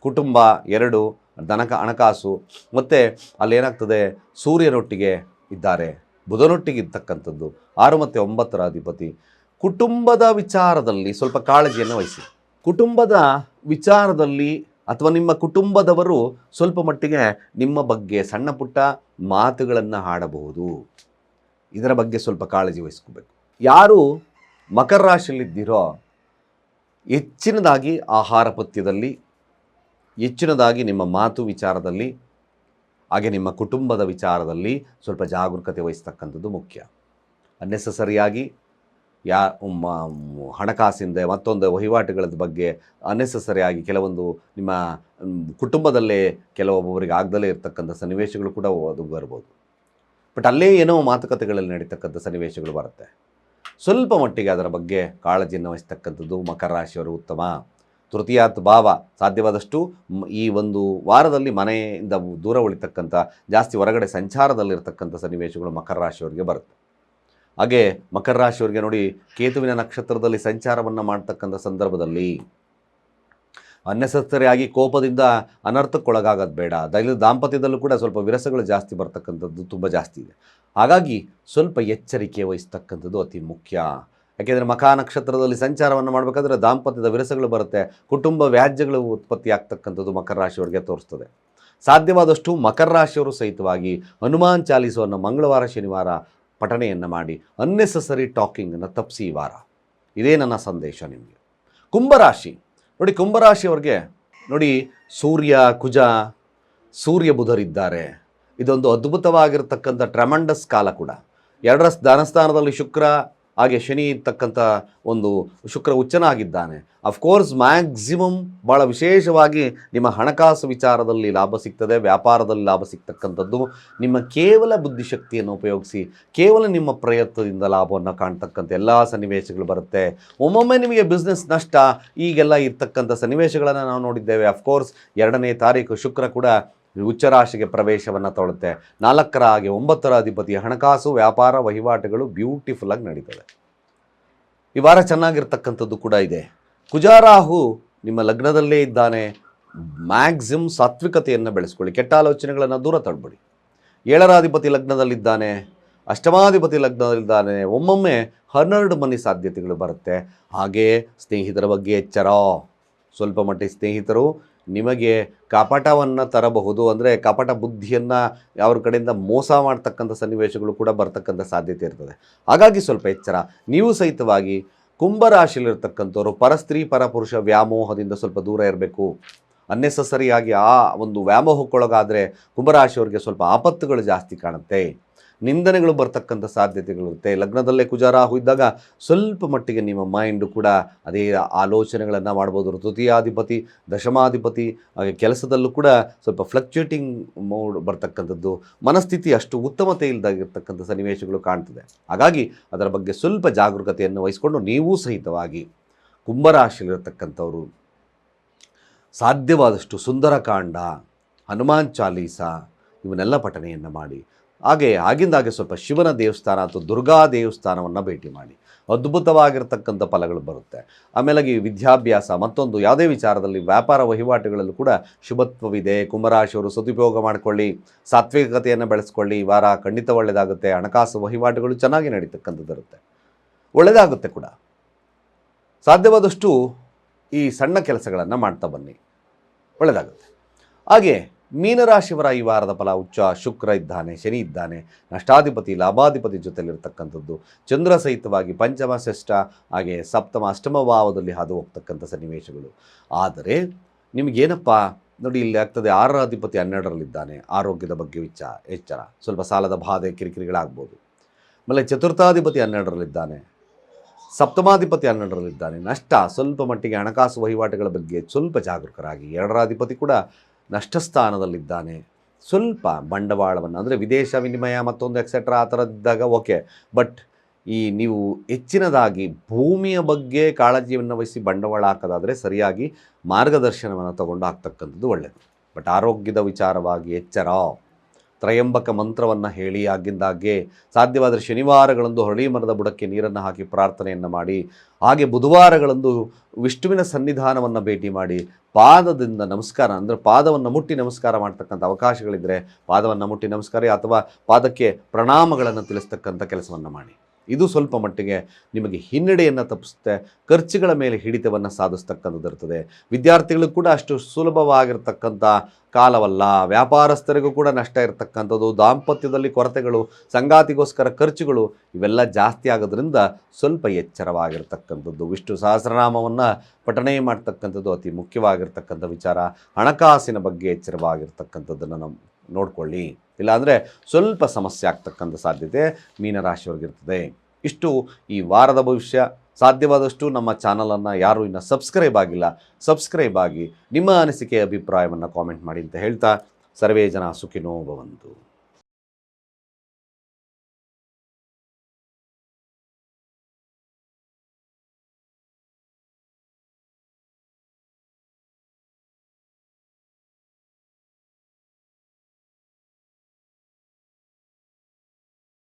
A: ಕುಟುಂಬ 2, ಹಣಕಾಸು, ಮತ್ತು ಅಲ್ಲೇನಾಗ್ತದೆ ಸೂರ್ಯನೊಟ್ಟಿಗೆ ಇದ್ದಾರೆ. ಬುಧನೊಟ್ಟಿಗಿರ್ತಕ್ಕಂಥದ್ದು. 6 ಮತ್ತು 9ರ ಅಧಿಪತಿ. ಕುಟುಂಬದ ವಿಚಾರದಲ್ಲಿ ಸ್ವಲ್ಪ ಕಾಳಜಿಯನ್ನು ವಹಿಸಿ. ಕುಟುಂಬದ ವಿಚಾರದಲ್ಲಿ ಅಥವಾ ನಿಮ್ಮ ಕುಟುಂಬದವರು ಸ್ವಲ್ಪ ಮಟ್ಟಿಗೆ ನಿಮ್ಮ ಬಗ್ಗೆ ಸಣ್ಣ ಪುಟ್ಟ ಮಾತುಗಳನ್ನು ಆಡಬಹುದು. ಇದರ ಬಗ್ಗೆ ಸ್ವಲ್ಪ ಕಾಳಜಿ ವಹಿಸ್ಕೋಬೇಕು. ಯಾರು ಮಕರ ರಾಶಿಯಲ್ಲಿದ್ದೀರೋ ಹೆಚ್ಚಿನದಾಗಿ ಆಹಾರ ಪಥ್ಯದಲ್ಲಿ, ಹೆಚ್ಚಿನದಾಗಿ ನಿಮ್ಮ ಮಾತು ವಿಚಾರದಲ್ಲಿ, ಹಾಗೆ ನಿಮ್ಮ ಕುಟುಂಬದ ವಿಚಾರದಲ್ಲಿ ಸ್ವಲ್ಪ ಜಾಗರೂಕತೆ ವಹಿಸ್ತಕ್ಕಂಥದ್ದು ಮುಖ್ಯ. ಅನ್ನೆಸಸರಿಯಾಗಿ ಹಣಕಾಸಿಂದ ಮತ್ತೊಂದು ವಹಿವಾಟುಗಳ ಬಗ್ಗೆ ಅನ್ನೆಸಸರಿಯಾಗಿ ಕೆಲವೊಂದು ನಿಮ್ಮ ಕುಟುಂಬದಲ್ಲೇ ಕೆಲವೊಬ್ಬರಿಗೆ ಆಗದಲ್ಲೇ ಇರತಕ್ಕಂಥ ಸನ್ನಿವೇಶಗಳು ಕೂಡ ಅದು ಬರ್ಬೋದು. ಬಟ್ ಅಲ್ಲೇ ಏನೋ ಮಾತುಕತೆಗಳಲ್ಲಿ ನಡೀತಕ್ಕಂಥ ಸನ್ನಿವೇಶಗಳು ಬರುತ್ತೆ. ಸ್ವಲ್ಪ ಮಟ್ಟಿಗೆ ಅದರ ಬಗ್ಗೆ ಕಾಳಜಿಯನ್ನು ವಹಿಸ್ತಕ್ಕಂಥದ್ದು ಮಕರ ರಾಶಿಯವರು ಉತ್ತಮ. ತೃತೀಯಾತ್ ಭಾವ ಸಾಧ್ಯವಾದಷ್ಟು ಈ ಒಂದು ವಾರದಲ್ಲಿ ಮನೆಯಿಂದ ದೂರ ಉಳಿತಕ್ಕಂಥ, ಜಾಸ್ತಿ ಹೊರಗಡೆ ಸಂಚಾರದಲ್ಲಿರ್ತಕ್ಕಂಥ ಸನ್ನಿವೇಶಗಳು ಮಕರ ರಾಶಿಯವರಿಗೆ ಬರುತ್ತೆ. ಹಾಗೆ ಮಕರ ರಾಶಿಯವರಿಗೆ ನೋಡಿ, ಕೇತುವಿನ ನಕ್ಷತ್ರದಲ್ಲಿ ಸಂಚಾರವನ್ನು ಮಾಡ್ತಕ್ಕಂಥ ಸಂದರ್ಭದಲ್ಲಿ ಅನ್ನೆಸರಿಯಾಗಿ ಕೋಪದಿಂದ ಅನರ್ಥಕ್ಕೊಳಗಾಗೋದು ಬೇಡ. ದಾಂಪತ್ಯದಲ್ಲೂ ಕೂಡ ಸ್ವಲ್ಪ ವಿರಸಗಳು ಜಾಸ್ತಿ ಬರ್ತಕ್ಕಂಥದ್ದು ತುಂಬ ಜಾಸ್ತಿ ಇದೆ. ಹಾಗಾಗಿ ಸ್ವಲ್ಪ ಎಚ್ಚರಿಕೆ ವಹಿಸ್ತಕ್ಕಂಥದ್ದು ಅತಿ ಮುಖ್ಯ. ಯಾಕೆಂದರೆ ಮಖಾ ನಕ್ಷತ್ರದಲ್ಲಿ ಸಂಚಾರವನ್ನು ಮಾಡಬೇಕಾದ್ರೆ ದಾಂಪತ್ಯದ ವಿರಸಗಳು ಬರುತ್ತೆ, ಕುಟುಂಬ ವ್ಯಾಜ್ಯಗಳು ಉತ್ಪತ್ತಿ ಆಗ್ತಕ್ಕಂಥದ್ದು ಮಕರ ರಾಶಿಯವರಿಗೆ ತೋರಿಸ್ತದೆ. ಸಾಧ್ಯವಾದಷ್ಟು ಮಕರ ರಾಶಿಯವರು ಸಹಿತವಾಗಿ ಹನುಮಾನ್ ಚಾಲೀಸವನ್ನು ಮಂಗಳವಾರ ಶನಿವಾರ ಪಠಣೆಯನ್ನು ಮಾಡಿ ಅನ್ನೆಸಸರಿ ಟಾಕಿಂಗನ್ನು ತಪ್ಪಿಸಿ ಈ ವಾರ. ಇದೇ ನನ್ನ ಸಂದೇಶ ನಿಮಗೆ. ಕುಂಭರಾಶಿ ನೋಡಿ, ಕುಂಭರಾಶಿಯವ್ರಿಗೆ ನೋಡಿ, ಸೂರ್ಯ ಬುಧರಿದ್ದಾರೆ. ಇದೊಂದು ಅದ್ಭುತವಾಗಿರ್ತಕ್ಕಂಥ ಟ್ರೆಮೆಂಡಸ್ ಕಾಲ ಕೂಡ. 2ರ ಧನಸ್ಥಾನದಲ್ಲಿ ಶುಕ್ರ ಹಾಗೆ ಶನಿ ಇರ್ತಕ್ಕಂಥ ಒಂದು ಶುಕ್ರ ಉಚ್ಚನಾಗಿದ್ದಾನೆ. ಅಫ್ಕೋರ್ಸ್ ಮ್ಯಾಕ್ಸಿಮಮ್ ಭಾಳ ವಿಶೇಷವಾಗಿ ನಿಮ್ಮ ಹಣಕಾಸು ವಿಚಾರದಲ್ಲಿ ಲಾಭ ಸಿಗ್ತದೆ, ವ್ಯಾಪಾರದಲ್ಲಿ ಲಾಭ ಸಿಗ್ತಕ್ಕಂಥದ್ದು. ನಿಮ್ಮ ಕೇವಲ ಬುದ್ಧಿಶಕ್ತಿಯನ್ನು ಉಪಯೋಗಿಸಿ ಕೇವಲ ನಿಮ್ಮ ಪ್ರಯತ್ನದಿಂದ ಲಾಭವನ್ನು ಕಾಣ್ತಕ್ಕಂಥ ಎಲ್ಲ ಸನ್ನಿವೇಶಗಳು ಬರುತ್ತೆ. ಒಮ್ಮೊಮ್ಮೆ ನಿಮಗೆ ಬಿಸ್ನೆಸ್ ನಷ್ಟ, ಈಗೆಲ್ಲ ಇರ್ತಕ್ಕಂಥ ಸನ್ನಿವೇಶಗಳನ್ನು ನಾವು ನೋಡಿದ್ದೇವೆ. ಅಫ್ಕೋರ್ಸ್ 2ನೇ ತಾರೀಕು ಶುಕ್ರ ಕೂಡ ಉಚ್ಚರಾಶಿಗೆ ಪ್ರವೇಶವನ್ನು ತೊಳುತ್ತೆ. 4ರ ಹಾಗೆ 9ರ ಅಧಿಪತಿ. ಹಣಕಾಸು ವ್ಯಾಪಾರ ವಹಿವಾಟುಗಳು ಬ್ಯೂಟಿಫುಲ್ಲಾಗಿ ನಡೀತದೆ. ಈ ವಾರ ಚೆನ್ನಾಗಿರ್ತಕ್ಕಂಥದ್ದು ಕೂಡ ಇದೆ. ಕುಜಾರಾಹು ನಿಮ್ಮ ಲಗ್ನದಲ್ಲೇ ಇದ್ದಾನೆ. ಮ್ಯಾಕ್ಸಿಮಮ್ ಸಾತ್ವಿಕತೆಯನ್ನು ಬೆಳೆಸ್ಕೊಳ್ಳಿ, ಕೆಟ್ಟ ಆಲೋಚನೆಗಳನ್ನು ದೂರ ತಳ್ಬೇಡಿ. 7ರ ಅಧಿಪತಿ ಲಗ್ನದಲ್ಲಿದ್ದಾನೆ, ಅಷ್ಟಮಾಧಿಪತಿ ಲಗ್ನದಲ್ಲಿದ್ದಾನೆ. ಒಮ್ಮೊಮ್ಮೆ 12 ಮನೆ ಸಾಧ್ಯತೆಗಳು ಬರುತ್ತೆ. ಹಾಗೇ ಸ್ನೇಹಿತರ ಬಗ್ಗೆ ಎಚ್ಚರ. ಸ್ವಲ್ಪ ಮಟ್ಟಿಗೆ ಸ್ನೇಹಿತರು ನಿಮಗೆ ಕಪಟವನ್ನು ತರಬಹುದು, ಅಂದರೆ ಕಪಟ ಬುದ್ಧಿಯನ್ನು ಅವ್ರ ಕಡೆಯಿಂದ ಮೋಸ ಮಾಡ್ತಕ್ಕಂಥ ಸನ್ನಿವೇಶಗಳು ಕೂಡ ಬರ್ತಕ್ಕಂಥ ಸಾಧ್ಯತೆ ಇರ್ತದೆ. ಹಾಗಾಗಿ ಸ್ವಲ್ಪ ಎಚ್ಚರ. ನೀವು ಸಹಿತವಾಗಿ ಕುಂಭರಾಶಿಯಲ್ಲಿರ್ತಕ್ಕಂಥವ್ರು ಪರಸ್ತ್ರೀ ಪರಪುರುಷ ವ್ಯಾಮೋಹದಿಂದ ಸ್ವಲ್ಪ ದೂರ ಇರಬೇಕು. ಅನ್ನೆಸಸರಿಯಾಗಿ ಆ ಒಂದು ವ್ಯಾಮೋಹಕ್ಕೊಳಗಾದರೆ ಕುಂಭರಾಶಿಯವರಿಗೆ ಸ್ವಲ್ಪ ಆಪತ್ತುಗಳು ಜಾಸ್ತಿ ಕಾಣುತ್ತೆ, ನಿಂದನೆಗಳು ಬರ್ತಕ್ಕಂಥ ಸಾಧ್ಯತೆಗಳಿರುತ್ತೆ. ಲಗ್ನದಲ್ಲೇ ಕುಜಾರಾಹು ಇದ್ದಾಗ ಸ್ವಲ್ಪ ಮಟ್ಟಿಗೆ ನಿಮ್ಮ ಮೈಂಡು ಕೂಡ ಅದೇ ಆಲೋಚನೆಗಳನ್ನು ಮಾಡ್ಬೋದು. ತೃತೀಯಾಧಿಪತಿ, ದಶಮಾಧಿಪತಿ, ಹಾಗೆ ಕೆಲಸದಲ್ಲೂ ಕೂಡ ಸ್ವಲ್ಪ ಫ್ಲಕ್ಚುಯೇಟಿಂಗ್ ಮೋಡ್ ಬರ್ತಕ್ಕಂಥದ್ದು, ಮನಸ್ಥಿತಿ ಅಷ್ಟು ಉತ್ತಮತೆ ಇಲ್ಲದಾಗಿರ್ತಕ್ಕಂಥ ಸನ್ನಿವೇಶಗಳು ಕಾಣ್ತದೆ. ಹಾಗಾಗಿ ಅದರ ಬಗ್ಗೆ ಸ್ವಲ್ಪ ಜಾಗರೂಕತೆಯನ್ನು ವಹಿಸಿಕೊಂಡು ನೀವೂ ಸಹಿತವಾಗಿ ಕುಂಭರಾಶಿಯಲ್ಲಿರ್ತಕ್ಕಂಥವರು ಸಾಧ್ಯವಾದಷ್ಟು ಸುಂದರಕಾಂಡ, ಹನುಮಾನ್ ಚಾಲೀಸ ಇವನ್ನೆಲ್ಲ ಪಠಣೆಯನ್ನು ಮಾಡಿ. ಹಾಗೆ ಆಗಿಂದಾಗೆ ಸ್ವಲ್ಪ ಶಿವನ ದೇವಸ್ಥಾನ ಅಥವಾ ದುರ್ಗಾ ದೇವಸ್ಥಾನವನ್ನು ಭೇಟಿ ಮಾಡಿ. ಅದ್ಭುತವಾಗಿರ್ತಕ್ಕಂಥ ಫಲಗಳು ಬರುತ್ತೆ. ಆಮೇಲೆ ವಿದ್ಯಾಭ್ಯಾಸ, ಮತ್ತೊಂದು ಯಾವುದೇ ವಿಚಾರದಲ್ಲಿ ವ್ಯಾಪಾರ ವಹಿವಾಟುಗಳಲ್ಲೂ ಕೂಡ ಶುಭತ್ವವಿದೆ. ಕುಂಭರಾಶಿಯವರು ಸದುಪಯೋಗ ಮಾಡಿಕೊಳ್ಳಿ, ಸಾತ್ವಿಕತೆಯನ್ನು ಬೆಳೆಸ್ಕೊಳ್ಳಿ. ಈ ವಾರ ಖಂಡಿತ ಒಳ್ಳೆಯದಾಗುತ್ತೆ. ಹಣಕಾಸು ವಹಿವಾಟುಗಳು ಚೆನ್ನಾಗಿ ನಡೀತಕ್ಕಂಥದ್ದು ಇರುತ್ತೆ, ಒಳ್ಳೆಯದಾಗುತ್ತೆ ಕೂಡ. ಸಾಧ್ಯವಾದಷ್ಟು ಈ ಸಣ್ಣ ಕೆಲಸಗಳನ್ನು ಮಾಡ್ತಾ ಬನ್ನಿ, ಒಳ್ಳೆಯದಾಗುತ್ತೆ. ಹಾಗೆ ಮೀನರಾಶಿಯವರ ಈ ವಾರದ ಫಲ ಉಚ್ಚ. ಶುಕ್ರ ಇದ್ದಾನೆ, ಶನಿ ಇದ್ದಾನೆ, ನಷ್ಟಾಧಿಪತಿ ಲಾಭಾಧಿಪತಿ ಜೊತೆಲಿರ್ತಕ್ಕಂಥದ್ದು. ಚಂದ್ರ ಸಹಿತವಾಗಿ ಪಂಚಮ, ಷಷ್ಠ ಹಾಗೆ ಸಪ್ತಮ, ಅಷ್ಟಮ ಭಾವದಲ್ಲಿ ಹಾದು ಹೋಗ್ತಕ್ಕಂಥ ಸನ್ನಿವೇಶಗಳು. ಆದರೆ ನಿಮಗೇನಪ್ಪ ನೋಡಿ, ಇಲ್ಲಿ ಆಗ್ತದೆ 6ರ ಅಧಿಪತಿ 12ರಲ್ಲಿದ್ದಾನೆ. ಆರೋಗ್ಯದ ಬಗ್ಗೆ ಎಚ್ಚರ. ಸ್ವಲ್ಪ ಸಾಲದ ಬಾಧೆ ಕಿರಿಕಿರಿಗಳಾಗ್ಬೋದು. ಆಮೇಲೆ ಚತುರ್ಥಾಧಿಪತಿ 12ರಲ್ಲಿದ್ದಾನೆ, ಸಪ್ತಮಾಧಿಪತಿ 12ರಲ್ಲಿದ್ದಾನೆ. ನಷ್ಟ ಸ್ವಲ್ಪ ಮಟ್ಟಿಗೆ ಹಣಕಾಸು ವಹಿವಾಟುಗಳ ಬಗ್ಗೆ ಸ್ವಲ್ಪ ಜಾಗರೂಕರಾಗಿ. 2ರ ಅಧಿಪತಿ ಕೂಡ ನಷ್ಟಸ್ಥಾನದಲ್ಲಿದ್ದಾನೆ. ಸ್ವಲ್ಪ ಬಂಡವಾಳವನ್ನು, ಅಂದರೆ ವಿದೇಶ ವಿನಿಮಯ ಮತ್ತೊಂದು ಎಕ್ಸೆಟ್ರಾ ಆ ಥರದ್ದಾಗ ಓಕೆ. ಬಟ್ ಈ ನೀವು ಹೆಚ್ಚಿನದಾಗಿ ಭೂಮಿಯ ಬಗ್ಗೆ ಕಾಳಜಿಯನ್ನು ವಹಿಸಿ ಬಂಡವಾಳ ಹಾಕೋದಾದರೆ ಸರಿಯಾಗಿ ಮಾರ್ಗದರ್ಶನವನ್ನು ತಗೊಂಡು ಹಾಕ್ತಕ್ಕಂಥದ್ದು ಒಳ್ಳೆಯದು. ಬಟ್ ಆರೋಗ್ಯದ ವಿಚಾರವಾಗಿ ಎಚ್ಚರ. ತ್ರಯಂಬಕ ಮಂತ್ರವನ್ನು ಹೇಳಿ ಆಗಿಂದಾಗ್ಗೆ ಸಾಧ್ಯವಾದರೆ ಶನಿವಾರಗಳಂದು ಹೊರಳಿ ಮರದ ಬುಡಕ್ಕೆ ನೀರನ್ನು ಹಾಕಿ ಪ್ರಾರ್ಥನೆಯನ್ನು ಮಾಡಿ, ಹಾಗೆ ಬುಧವಾರಗಳಂದು ವಿಷ್ಣುವಿನ ಸನ್ನಿಧಾನವನ್ನು ಭೇಟಿ ಮಾಡಿ ಪಾದದಿಂದ ನಮಸ್ಕಾರ ಅಂದರೆ ಪಾದವನ್ನು ಮುಟ್ಟಿ ನಮಸ್ಕಾರ ಮಾಡ್ತಕ್ಕಂಥ ಅವಕಾಶಗಳಿದ್ದರೆ ಪಾದವನ್ನು ಮುಟ್ಟಿ ನಮಸ್ಕಾರ ಅಥವಾ ಪಾದಕ್ಕೆ ಪ್ರಣಾಮಗಳನ್ನು ತಿಳಿಸ್ತಕ್ಕಂಥ ಕೆಲಸವನ್ನು ಮಾಡಿ. ಇದು ಸ್ವಲ್ಪ ಮಟ್ಟಿಗೆ ನಿಮಗೆ ಹಿನ್ನಡೆಯನ್ನು ತಪ್ಪಿಸುತ್ತೆ, ಖರ್ಚುಗಳ ಮೇಲೆ ಹಿಡಿತವನ್ನು ಸಾಧಿಸ್ತಕ್ಕಂಥದ್ದಿರ್ತದೆ. ವಿದ್ಯಾರ್ಥಿಗಳು ಕೂಡ ಅಷ್ಟು ಸುಲಭವಾಗಿರ್ತಕ್ಕಂಥ ಕಾಲವಲ್ಲ. ವ್ಯಾಪಾರಸ್ಥರಿಗೂ ಕೂಡ ನಷ್ಟ ಇರತಕ್ಕಂಥದ್ದು, ದಾಂಪತ್ಯದಲ್ಲಿ ಕೊರತೆಗಳು, ಸಂಗಾತಿಗೋಸ್ಕರ ಖರ್ಚುಗಳು ಇವೆಲ್ಲ ಜಾಸ್ತಿ ಆಗೋದ್ರಿಂದ ಸ್ವಲ್ಪ ಎಚ್ಚರವಾಗಿರ್ತಕ್ಕಂಥದ್ದು. ವಿಷ್ಣು ಸಹಸ್ರನಾಮವನ್ನು ಪಠಣೆ ಮಾಡ್ತಕ್ಕಂಥದ್ದು ಅತಿ ಮುಖ್ಯವಾಗಿರ್ತಕ್ಕಂಥ ವಿಚಾರ. ಹಣಕಾಸಿನ ಬಗ್ಗೆ ಎಚ್ಚರವಾಗಿರ್ತಕ್ಕಂಥದ್ದನ್ನು ನಾವು ನೋಡ್ಕೊಳ್ಳಿ, ಇಲ್ಲಾಂದರೆ ಸ್ವಲ್ಪ ಸಮಸ್ಯೆ ಆಗ್ತಕ್ಕಂಥ ಸಾಧ್ಯತೆ ಮೀನರಾಶಿಯವ್ರಿಗಿರ್ತದೆ. ಇಷ್ಟು ಈ ವಾರದ ಭವಿಷ್ಯ. ಸಾಧ್ಯವಾದಷ್ಟು ನಮ್ಮ ಚಾನಲನ್ನು ಯಾರು ಇನ್ನು ಸಬ್ಸ್ಕ್ರೈಬ್ ಆಗಿಲ್ಲ, ಸಬ್ಸ್ಕ್ರೈಬ್ ಆಗಿ ನಿಮ್ಮ ಅನಿಸಿಕೆ ಅಭಿಪ್ರಾಯವನ್ನು ಕಾಮೆಂಟ್ ಮಾಡಿ ಅಂತ ಹೇಳ್ತಾ, ಸರ್ವೇ ಜನ ಸುಖಿನೋ ಭವಂತು.